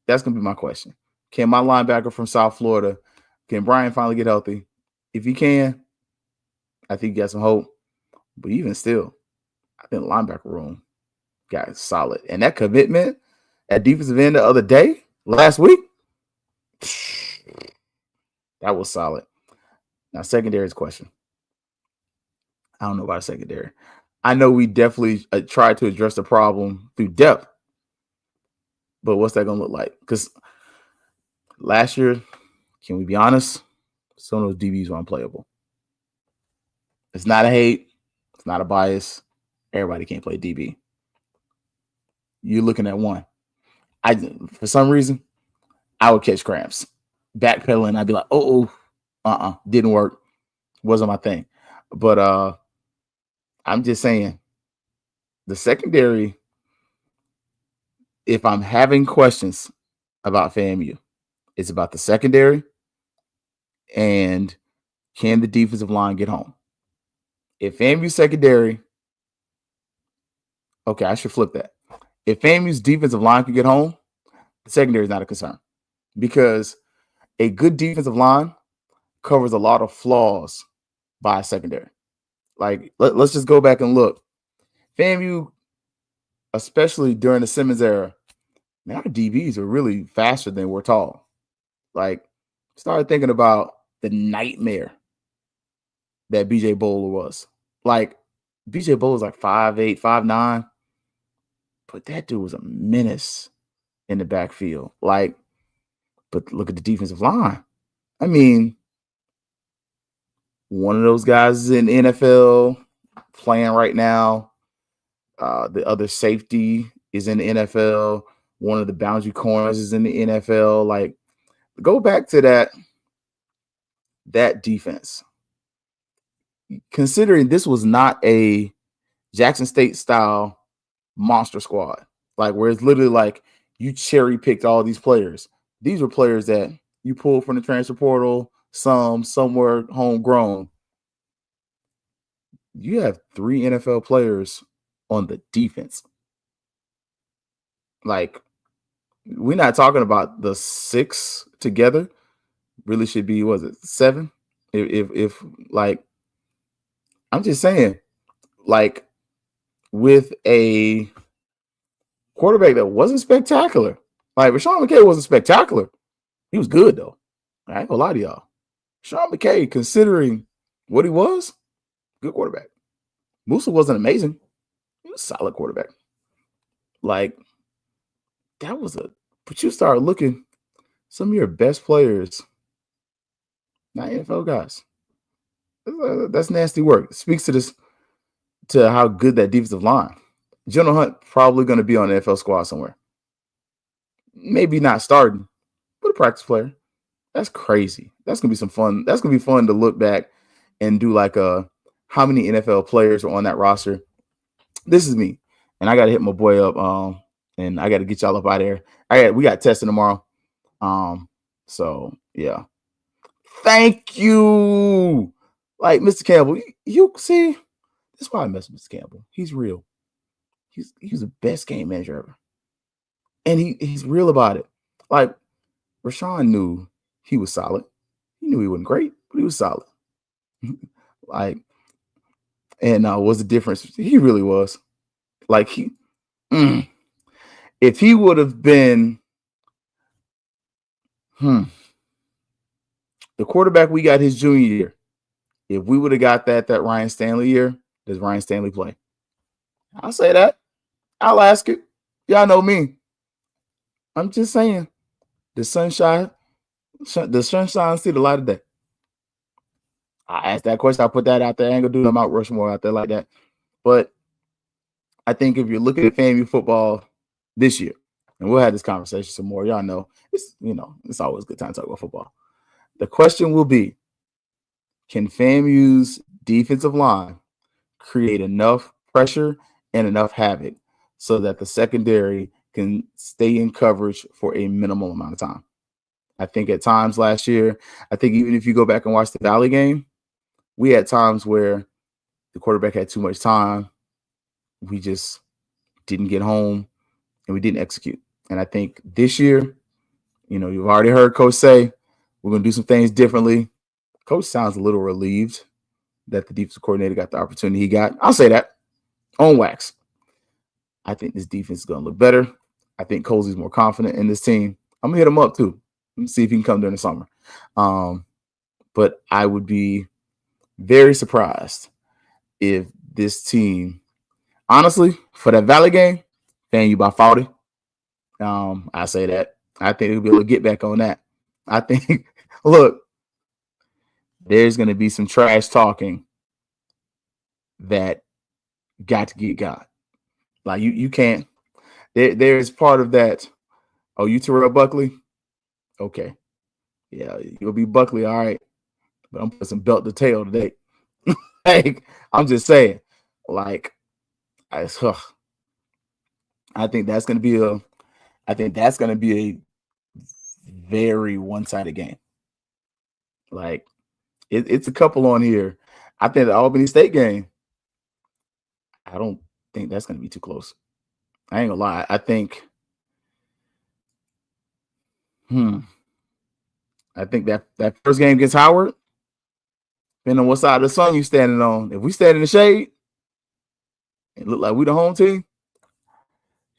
That's going to be my question. Can my linebacker from South Florida, can Brian finally get healthy? If he can, I think he got some hope. But even still, I think the linebacker room got solid. And that commitment at defensive end the other day, last week, that was solid. Now, secondary's question. I don't know about a secondary. I know we definitely tried to address the problem through depth, but what's that going to look like? Because last year, can we be honest? Some of those DBs were unplayable. It's not a hate. It's not a bias. Everybody can't play DB. You're looking at one. For some reason, I would catch cramps. Backpedaling, I'd be like, didn't work. Wasn't my thing. But I'm just saying, the secondary, if I'm having questions about FAMU, it's about the secondary and can the defensive line get home? If FAMU secondary, okay, I should flip that. If FAMU's defensive line can get home, the secondary is not a concern because a good defensive line covers a lot of flaws by a secondary. Like, let's just go back and look. FAMU, especially during the Simmons era, man, our DBs are really faster than we're tall. Like, started thinking about the nightmare that BJ Bowler was. Like, BJ Bowler was like 5'8", 5'9", but that dude was a menace in the backfield. Like, but look at the defensive line. I mean, one of those guys is in the NFL playing right now. The other safety is in the NFL. One of the boundary corners is in the NFL. Like, go back to that defense. Considering this was not a Jackson State style monster squad, like where it's literally like you cherry picked all these players. These were players that you pulled from the transfer portal, somewhere homegrown. You have 3 NFL players on the defense. Like, we're not talking about the 6 together. Really should be, was it 7? If like, I'm just saying, like, with a quarterback that wasn't spectacular, like Rashawn McKay wasn't spectacular. He was good though. I ain't gonna lie to y'all. Rashawn McKay, considering what he was, good quarterback. Musa wasn't amazing. He was a solid quarterback. Like, that was but you start looking, some of your best players, not NFL guys. That's nasty work. It speaks to how good that defensive line. General Hunt probably going to be on the NFL squad somewhere. Maybe not starting, but a practice player. That's crazy. That's gonna be some fun. That's gonna be fun to look back and do like how many NFL players are on that roster. This is me, and I gotta hit my boy up. And I gotta get y'all up out of there. We got testing tomorrow. So yeah. Thank you. Like Mr. Campbell, you see, that's why I mess with Mr. Campbell. He's real. He's the best game manager ever. And he's real about it. Like, Rashawn knew he was solid. He knew he wasn't great, but he was solid. Like, and what's the difference? He really was. Like, if he would have been the quarterback we got his junior year, if we would have got that Ryan Stanley year, does Ryan Stanley play? I'll say that. I'll ask it. Y'all know me. I'm just saying, the sunshine see the light of day. I asked that question. I put that out there. I ain't gonna do no Mount Rushmore out there like that. But I think if you're looking at FAMU football this year, and we'll have this conversation some more. Y'all know it's always a good time to talk about football. The question will be, can FAMU's defensive line create enough pressure and enough havoc so that the secondary can stay in coverage for a minimal amount of time? I think at times last year, I think even if you go back and watch the Valley game, we had times where the quarterback had too much time. We just didn't get home and we didn't execute. And I think this year, you've already heard Coach say, we're going to do some things differently. Coach sounds a little relieved that the defensive coordinator got the opportunity he got. I'll say that on wax. I think this defense is going to look better. I think Colsey's more confident in this team. I'm going to hit him up too. Let's see if he can come during the summer. But I would be very surprised if this team, honestly, for that Valley game, FAMU by 40. I say that. I think they'll be able to get back on that. I think, look, there's going to be some trash talking that got to get got. Like, you can't. There's part of that. Oh, you Terrell Buckley? Okay. Yeah, you'll be Buckley, all right. But I'm putting some belt to tail today. Like, I'm just saying. Like, I think that's going to be a very one-sided game. Like, it's a couple on here. I think the Albany State game, I don't think that's going to be too close. I ain't gonna lie. I think that first game against Howard, depending on what side of the sun you standing on. If we stand in the shade, it look like we the home team,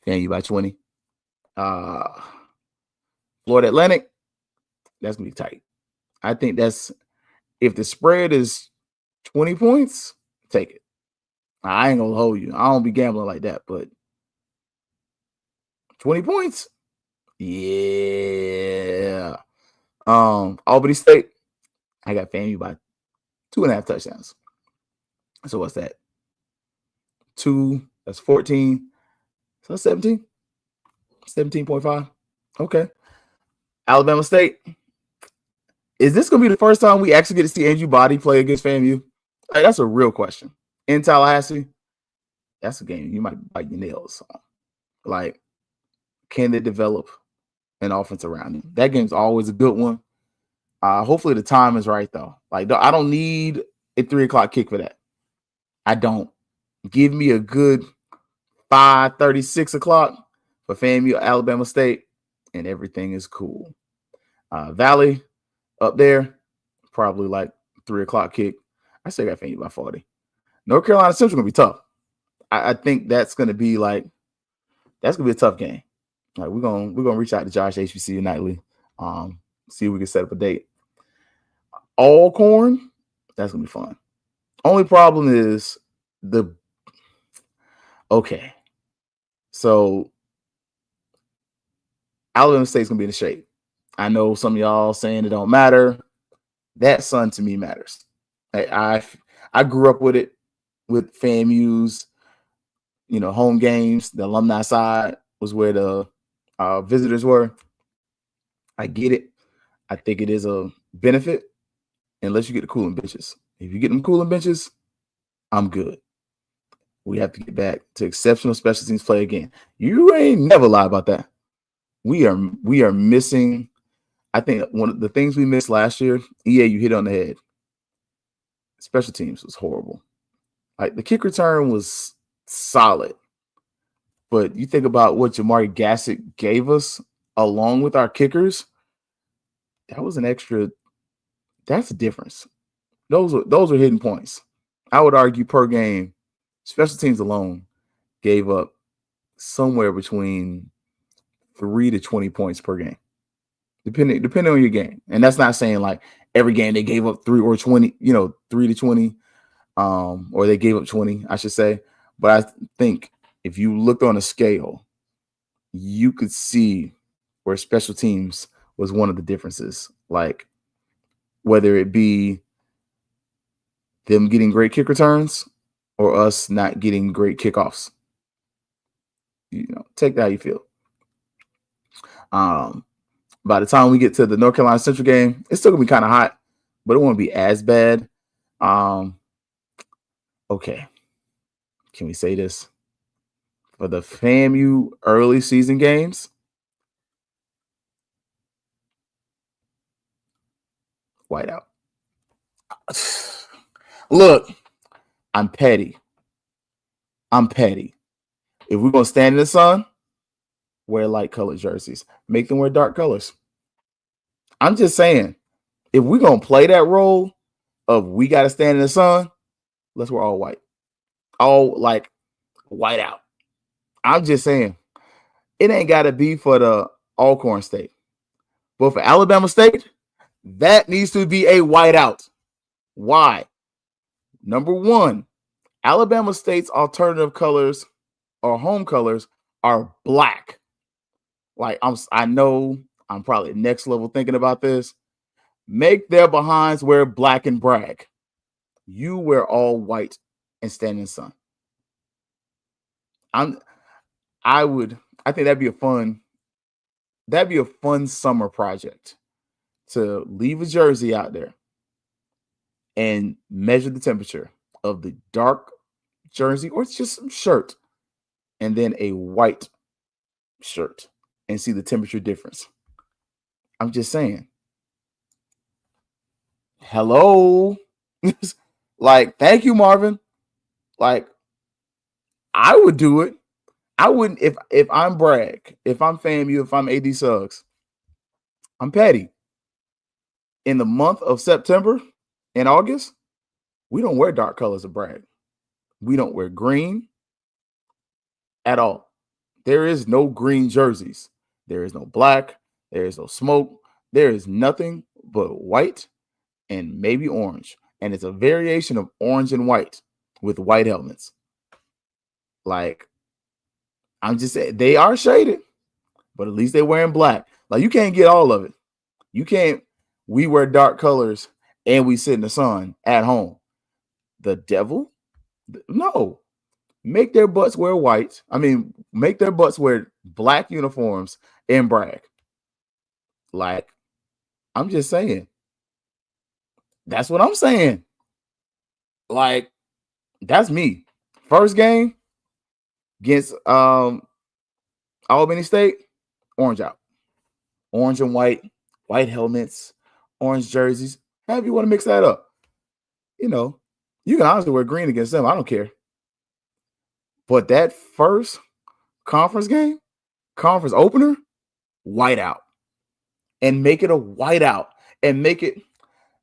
FAMU by 20. Florida Atlantic, that's gonna be tight. I think if the spread is 20 points, take it. I ain't gonna hold you. I don't be gambling like that, but 20 points, yeah. Albany State, I got FAMU by 2.5 touchdowns. So what's that? 2, that's 14. So that's 17. 17.5. Okay. Alabama State. Is this gonna be the first time we actually get to see Andrew Body play against FAMU? Like, that's a real question. In Tallahassee, that's a game you might bite your nails on. Like, can they develop an offense around him? That game's always a good one. Hopefully the time is right, though. Like, I don't need a 3:00 kick for that. I don't. Give me a good 5:30, 6 o'clock for FAMU, Alabama State, and everything is cool. Valley up there, probably like 3 o'clock kick. I still got FAMU by 40. North Carolina Central gonna be tough. I think that's gonna be a tough game. Like we're gonna reach out to Josh HBCU nightly, see if we can set up a date. Alcorn, that's gonna be fun. Only problem is so Alabama State's gonna be in the shape. I know some of y'all saying it don't matter. That Sun to me matters. I grew up with it with FAMU's, home games. The alumni side was where the visitors were. I get it. I think it is a benefit unless you get the cooling benches. If you get them cooling benches, I'm good. We have to get back to exceptional special teams play again. You ain't never lie about that. We are missing. I think one of the things we missed last year, you hit on the head. Special teams was horrible. Like the kick return was solid. But you think about what Jamari Gassick gave us along with our kickers, that was an extra. That's a difference. Those are hidden points. I would argue per game, special teams alone gave up somewhere between 3 to 20 points per game, depending on your game. And that's not saying like every game they gave up 3 or 20, 3 to 20, or they gave up 20, I should say. But I think if you looked on a scale, you could see where special teams was one of the differences. Like whether it be them getting great kick returns or us not getting great kickoffs. Take that how you feel. By the time we get to the North Carolina Central game, it's still gonna be kind of hot, but it won't be as bad. Okay. Can we say this? For the FAMU early season games, whiteout. Look, I'm petty. If we're going to stand in the sun, wear light colored jerseys. Make them wear dark colors. I'm just saying, if we're going to play that role of we got to stand in the sun, let's wear all white. All like white out. I'm just saying, it ain't got to be for the Alcorn State. But for Alabama State, that needs to be a whiteout. Why? Number one, Alabama State's alternative colors or home colors are black. Like I know I'm probably next level thinking about this. Make their behinds wear black and brag. You wear all white and stand in the sun. I think that'd be a fun summer project to leave a jersey out there and measure the temperature of the dark jersey or it's just some shirt and then a white shirt and see the temperature difference. I'm just saying. Hello. Like, thank you, Marvin. Like, I would do it. I wouldn't if I'm Bragg, if I'm FAMU, if I'm AD Suggs. I'm petty. In the month of September and August, we don't wear dark colors of Bragg. We don't wear green at all. There is no green jerseys. There is no black. There is no smoke. There is nothing but white and maybe orange. And it's a variation of orange and white with white helmets. Like, I'm just saying, they are shaded, but at least they're wearing black. Like, you can't get all of it. You can't, we wear dark colors and we sit in the sun at home. The devil? No. Make their butts wear white. Make their butts wear black uniforms and brag. Like, I'm just saying. That's what I'm saying. Like, that's me. First game against Albany State, orange out. Orange and white helmets, orange jerseys. However you want to mix that up. You can honestly wear green against them. I don't care. But that first conference game, conference opener, white out. And make it a white out. And make it,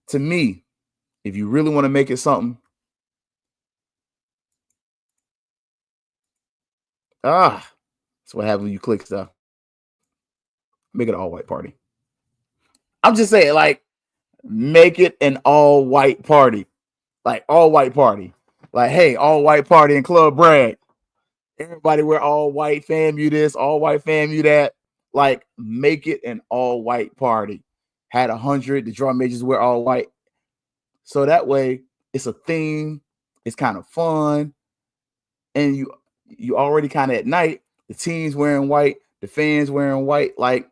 to me, if you really want to make it something, that's what happens when you click stuff. Make it an all white party. I'm just saying, like, make it an all white party. Like, all white party. Like, hey, all white party in Club Bragg. Everybody wear all white, FAMU this, all white, FAMU that. Like, make it an all white party. Had 100, the drum majors wear all white. So that way it's a theme, it's kind of fun, and you already kind of at night, the team's wearing white, the fans wearing white. Like,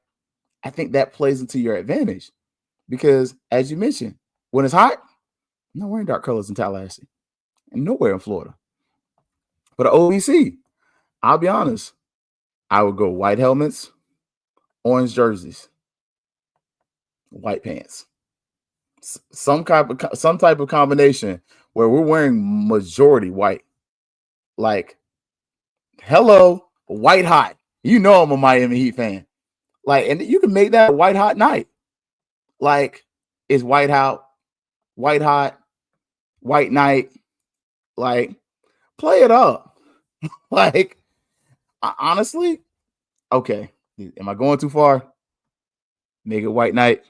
I think that plays into your advantage because, as you mentioned, when it's hot, I'm not wearing dark colors in Tallahassee and nowhere in Florida. But the OVC, I'll be honest, I would go white helmets, orange jerseys, white pants, some type of combination where we're wearing majority white. Like, hello, white hot. You know I'm a Miami Heat fan. Like, and you can make that a white hot night. Like, it's white hot, white night. Like, play it up. Like, honestly, okay. Am I going too far? Make it white night.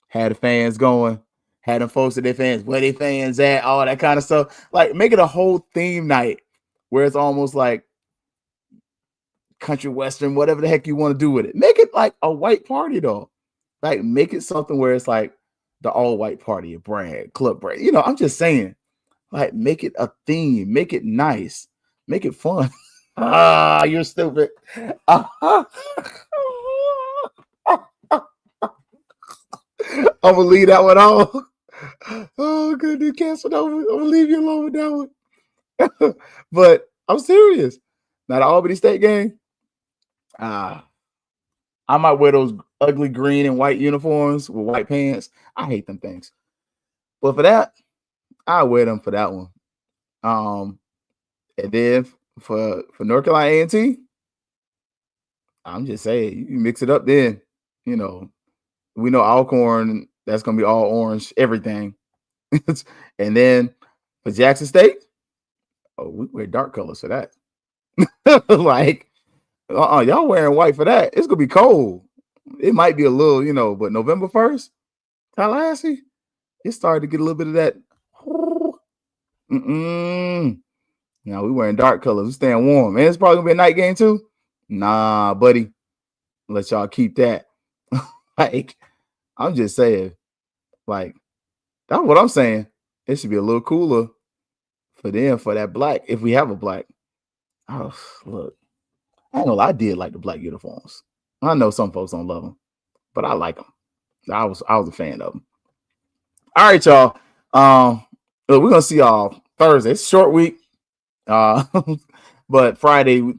Had the fans going. Had them folks at their fans. Where they fans at? All that kind of stuff. Like, make it a whole theme night where it's almost like country western, whatever the heck you want to do with it. Make it like a white party though. Like, make it something where it's like the all white party of Bragg, Club Bragg. You know, I'm just saying, like, make it a theme, make it nice, make it fun. You're stupid. I'm gonna leave that one on. Oh, goodness, cancel. I'm gonna leave you alone with that one. But I'm serious. Now the Albany State game, I might wear those ugly green and white uniforms with white pants. I hate them things. But for that, I wear them for that one. And then for North Carolina A&T, I'm just saying, you mix it up then. You know, we know Alcorn, that's going to be all orange, everything. And then for Jackson State, we wear dark colors for that. Like, y'all wearing white for that. It's going to be cold. It might be a little, you know, but November 1st, Tallahassee, it started to get a little bit of that. Now we wearing dark colors. We staying warm. And it's probably going to be a night game too. Nah, buddy. Let y'all keep that. Like, I'm just saying, like, that's what I'm saying. It should be a little cooler for them, for that black, if we have a black. Oh, look. I ain't gonna lie, I did like the black uniforms. I know some folks don't love them, but I like them. I was a fan of them. All right, y'all. Look, we're gonna see y'all Thursday. It's a short week. But Friday,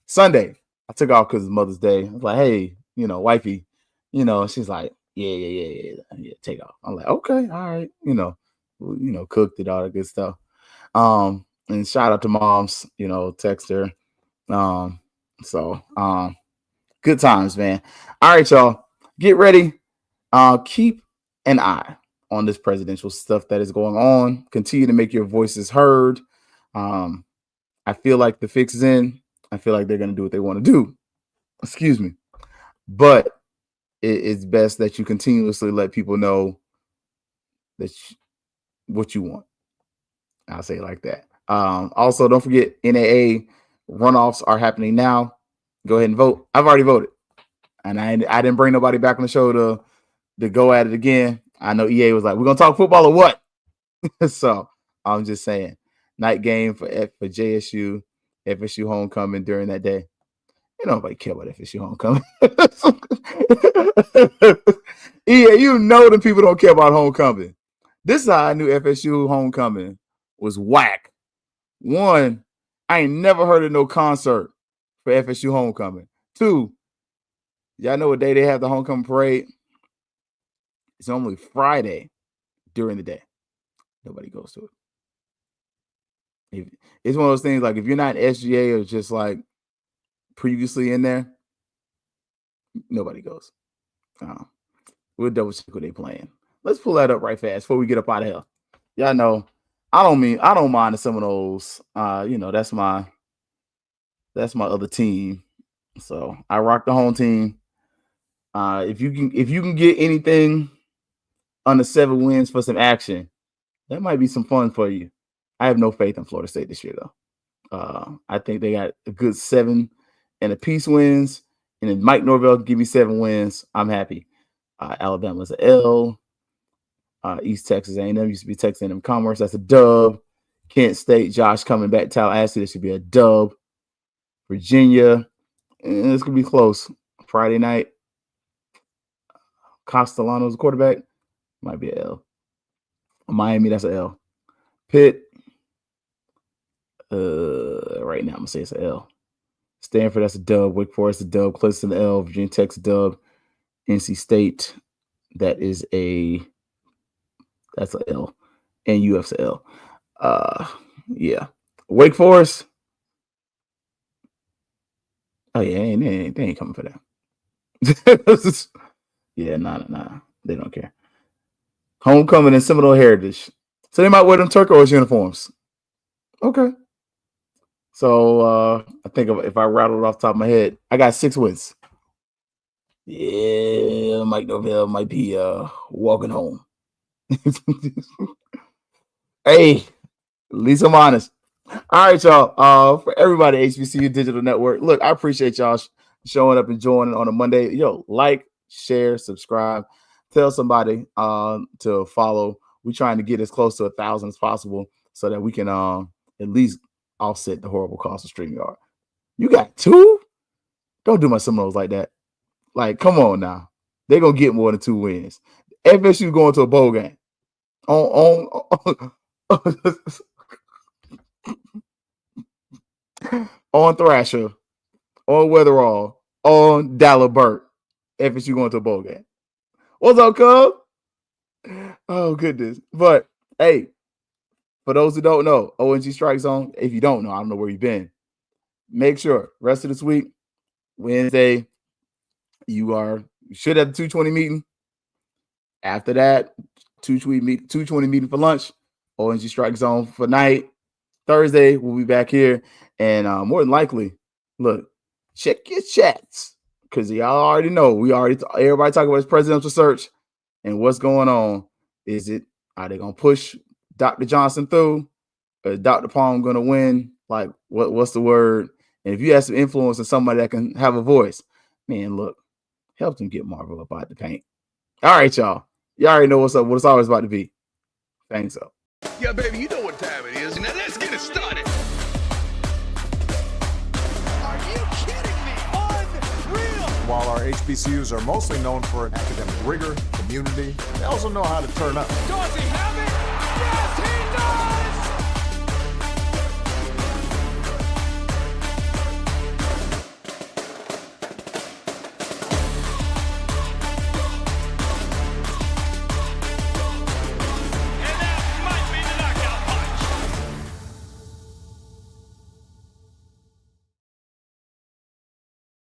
Sunday, I took off because it's Mother's Day. I was like, hey, you know, wifey, you know, she's like, yeah, take off. I'm like, okay, all right, you know, cooked it, all that good stuff. And shout out to moms, you know, text her. Good times, man. All right, y'all, get ready. Keep an eye on this presidential stuff that is going on. Continue to make your voices heard. I feel like the fix is in. I feel like they're going to do what they want to do. Excuse me. But it's best that you continuously let people know that what you want. I'll say it like that. Also, don't forget, NAA runoffs are happening now. Go ahead and vote. I've already voted. And I didn't bring nobody back on the show to go at it again. I know EA was like, we're going to talk football or what? So I'm just saying, night game for JSU, FSU homecoming during that day. You know, nobody care about FSU homecoming. Yeah, you know the people don't care about homecoming. This is how I knew FSU homecoming was whack. One, I ain't never heard of no concert for FSU homecoming. Two, y'all know what day they have the homecoming parade? It's normally Friday during the day. Nobody goes to it. It's one of those things, like, if you're not SGA or just like previously in there, nobody goes. We'll double check what they playing. Let's pull that up right fast before we get up out of here. Y'all know, I don't mind some of those. That's my other team. So I rock the home team. If you can get anything under 7 wins for some action, that might be some fun for you. I have no faith in Florida State this year, though. I think they got a good 7 and a piece wins. And if Mike Norvell can give me 7 wins, I'm happy. Alabama's an L. East Texas A&M used to be Texas A&M Commerce. That's a dub. Kent State, Josh coming back. Tallahassee, that should be a dub. Virginia, it's going to be close. Friday night, Castellanos quarterback, might be an L. Miami, that's an L. Pitt, right now I'm going to say it's an L. Stanford, that's a dub. Wake Forest, a dub. Clemson, an L. Virginia Tech's a dub. NC State, that's an L. And UF's an L. Yeah. Wake Forest. Oh, yeah, they ain't coming for that. Yeah, nah. They don't care. Homecoming and Seminole Heritage. So they might wear them turquoise uniforms. Okay. So I think if I rattled off the top of my head, I got 6 wins. Yeah, Mike Norvell might be walking home. Hey, at least I'm honest. All right, y'all. For everybody at HBCU Digital Network, look, I appreciate y'all showing up and joining on a Monday. Yo, like, share, subscribe, tell somebody to follow. We're trying to get as close to 1,000 as possible so that we can at least offset the horrible cost of StreamYard. You got 2? Don't do my Seminoles like that. Like, come on now. They're going to get more than 2 wins. FSU going to a bowl game. On Thrasher, on Weatherall, on Dalibert. FSU going to a bowl game. What's up, Cub? Oh, goodness. But, hey, for those who don't know, ONG Strike Zone, if you don't know, I don't know where you've been. Make sure, rest of this week, Wednesday, you should have the 220 meeting. After that, 220 meeting for lunch, ONG Strike Zone for night. Thursday, we'll be back here. And more than likely, look, check your chats. Because y'all already know, everybody talking about this presidential search and what's going on. Are they going to push Dr. Johnson through? Or is Dr. Palm going to win? Like, what's the word? And if you have some influence on somebody that can have a voice, man, look, help them get Marvel up out the paint. All right, y'all. Y'all already know what's up, what it's always about to be. Fangs up. Yeah, baby, you know what time it is. Now let's get it started. Are you kidding me? Unreal. While our HBCUs are mostly known for academic rigor, community, they also know how to turn up. Dorsey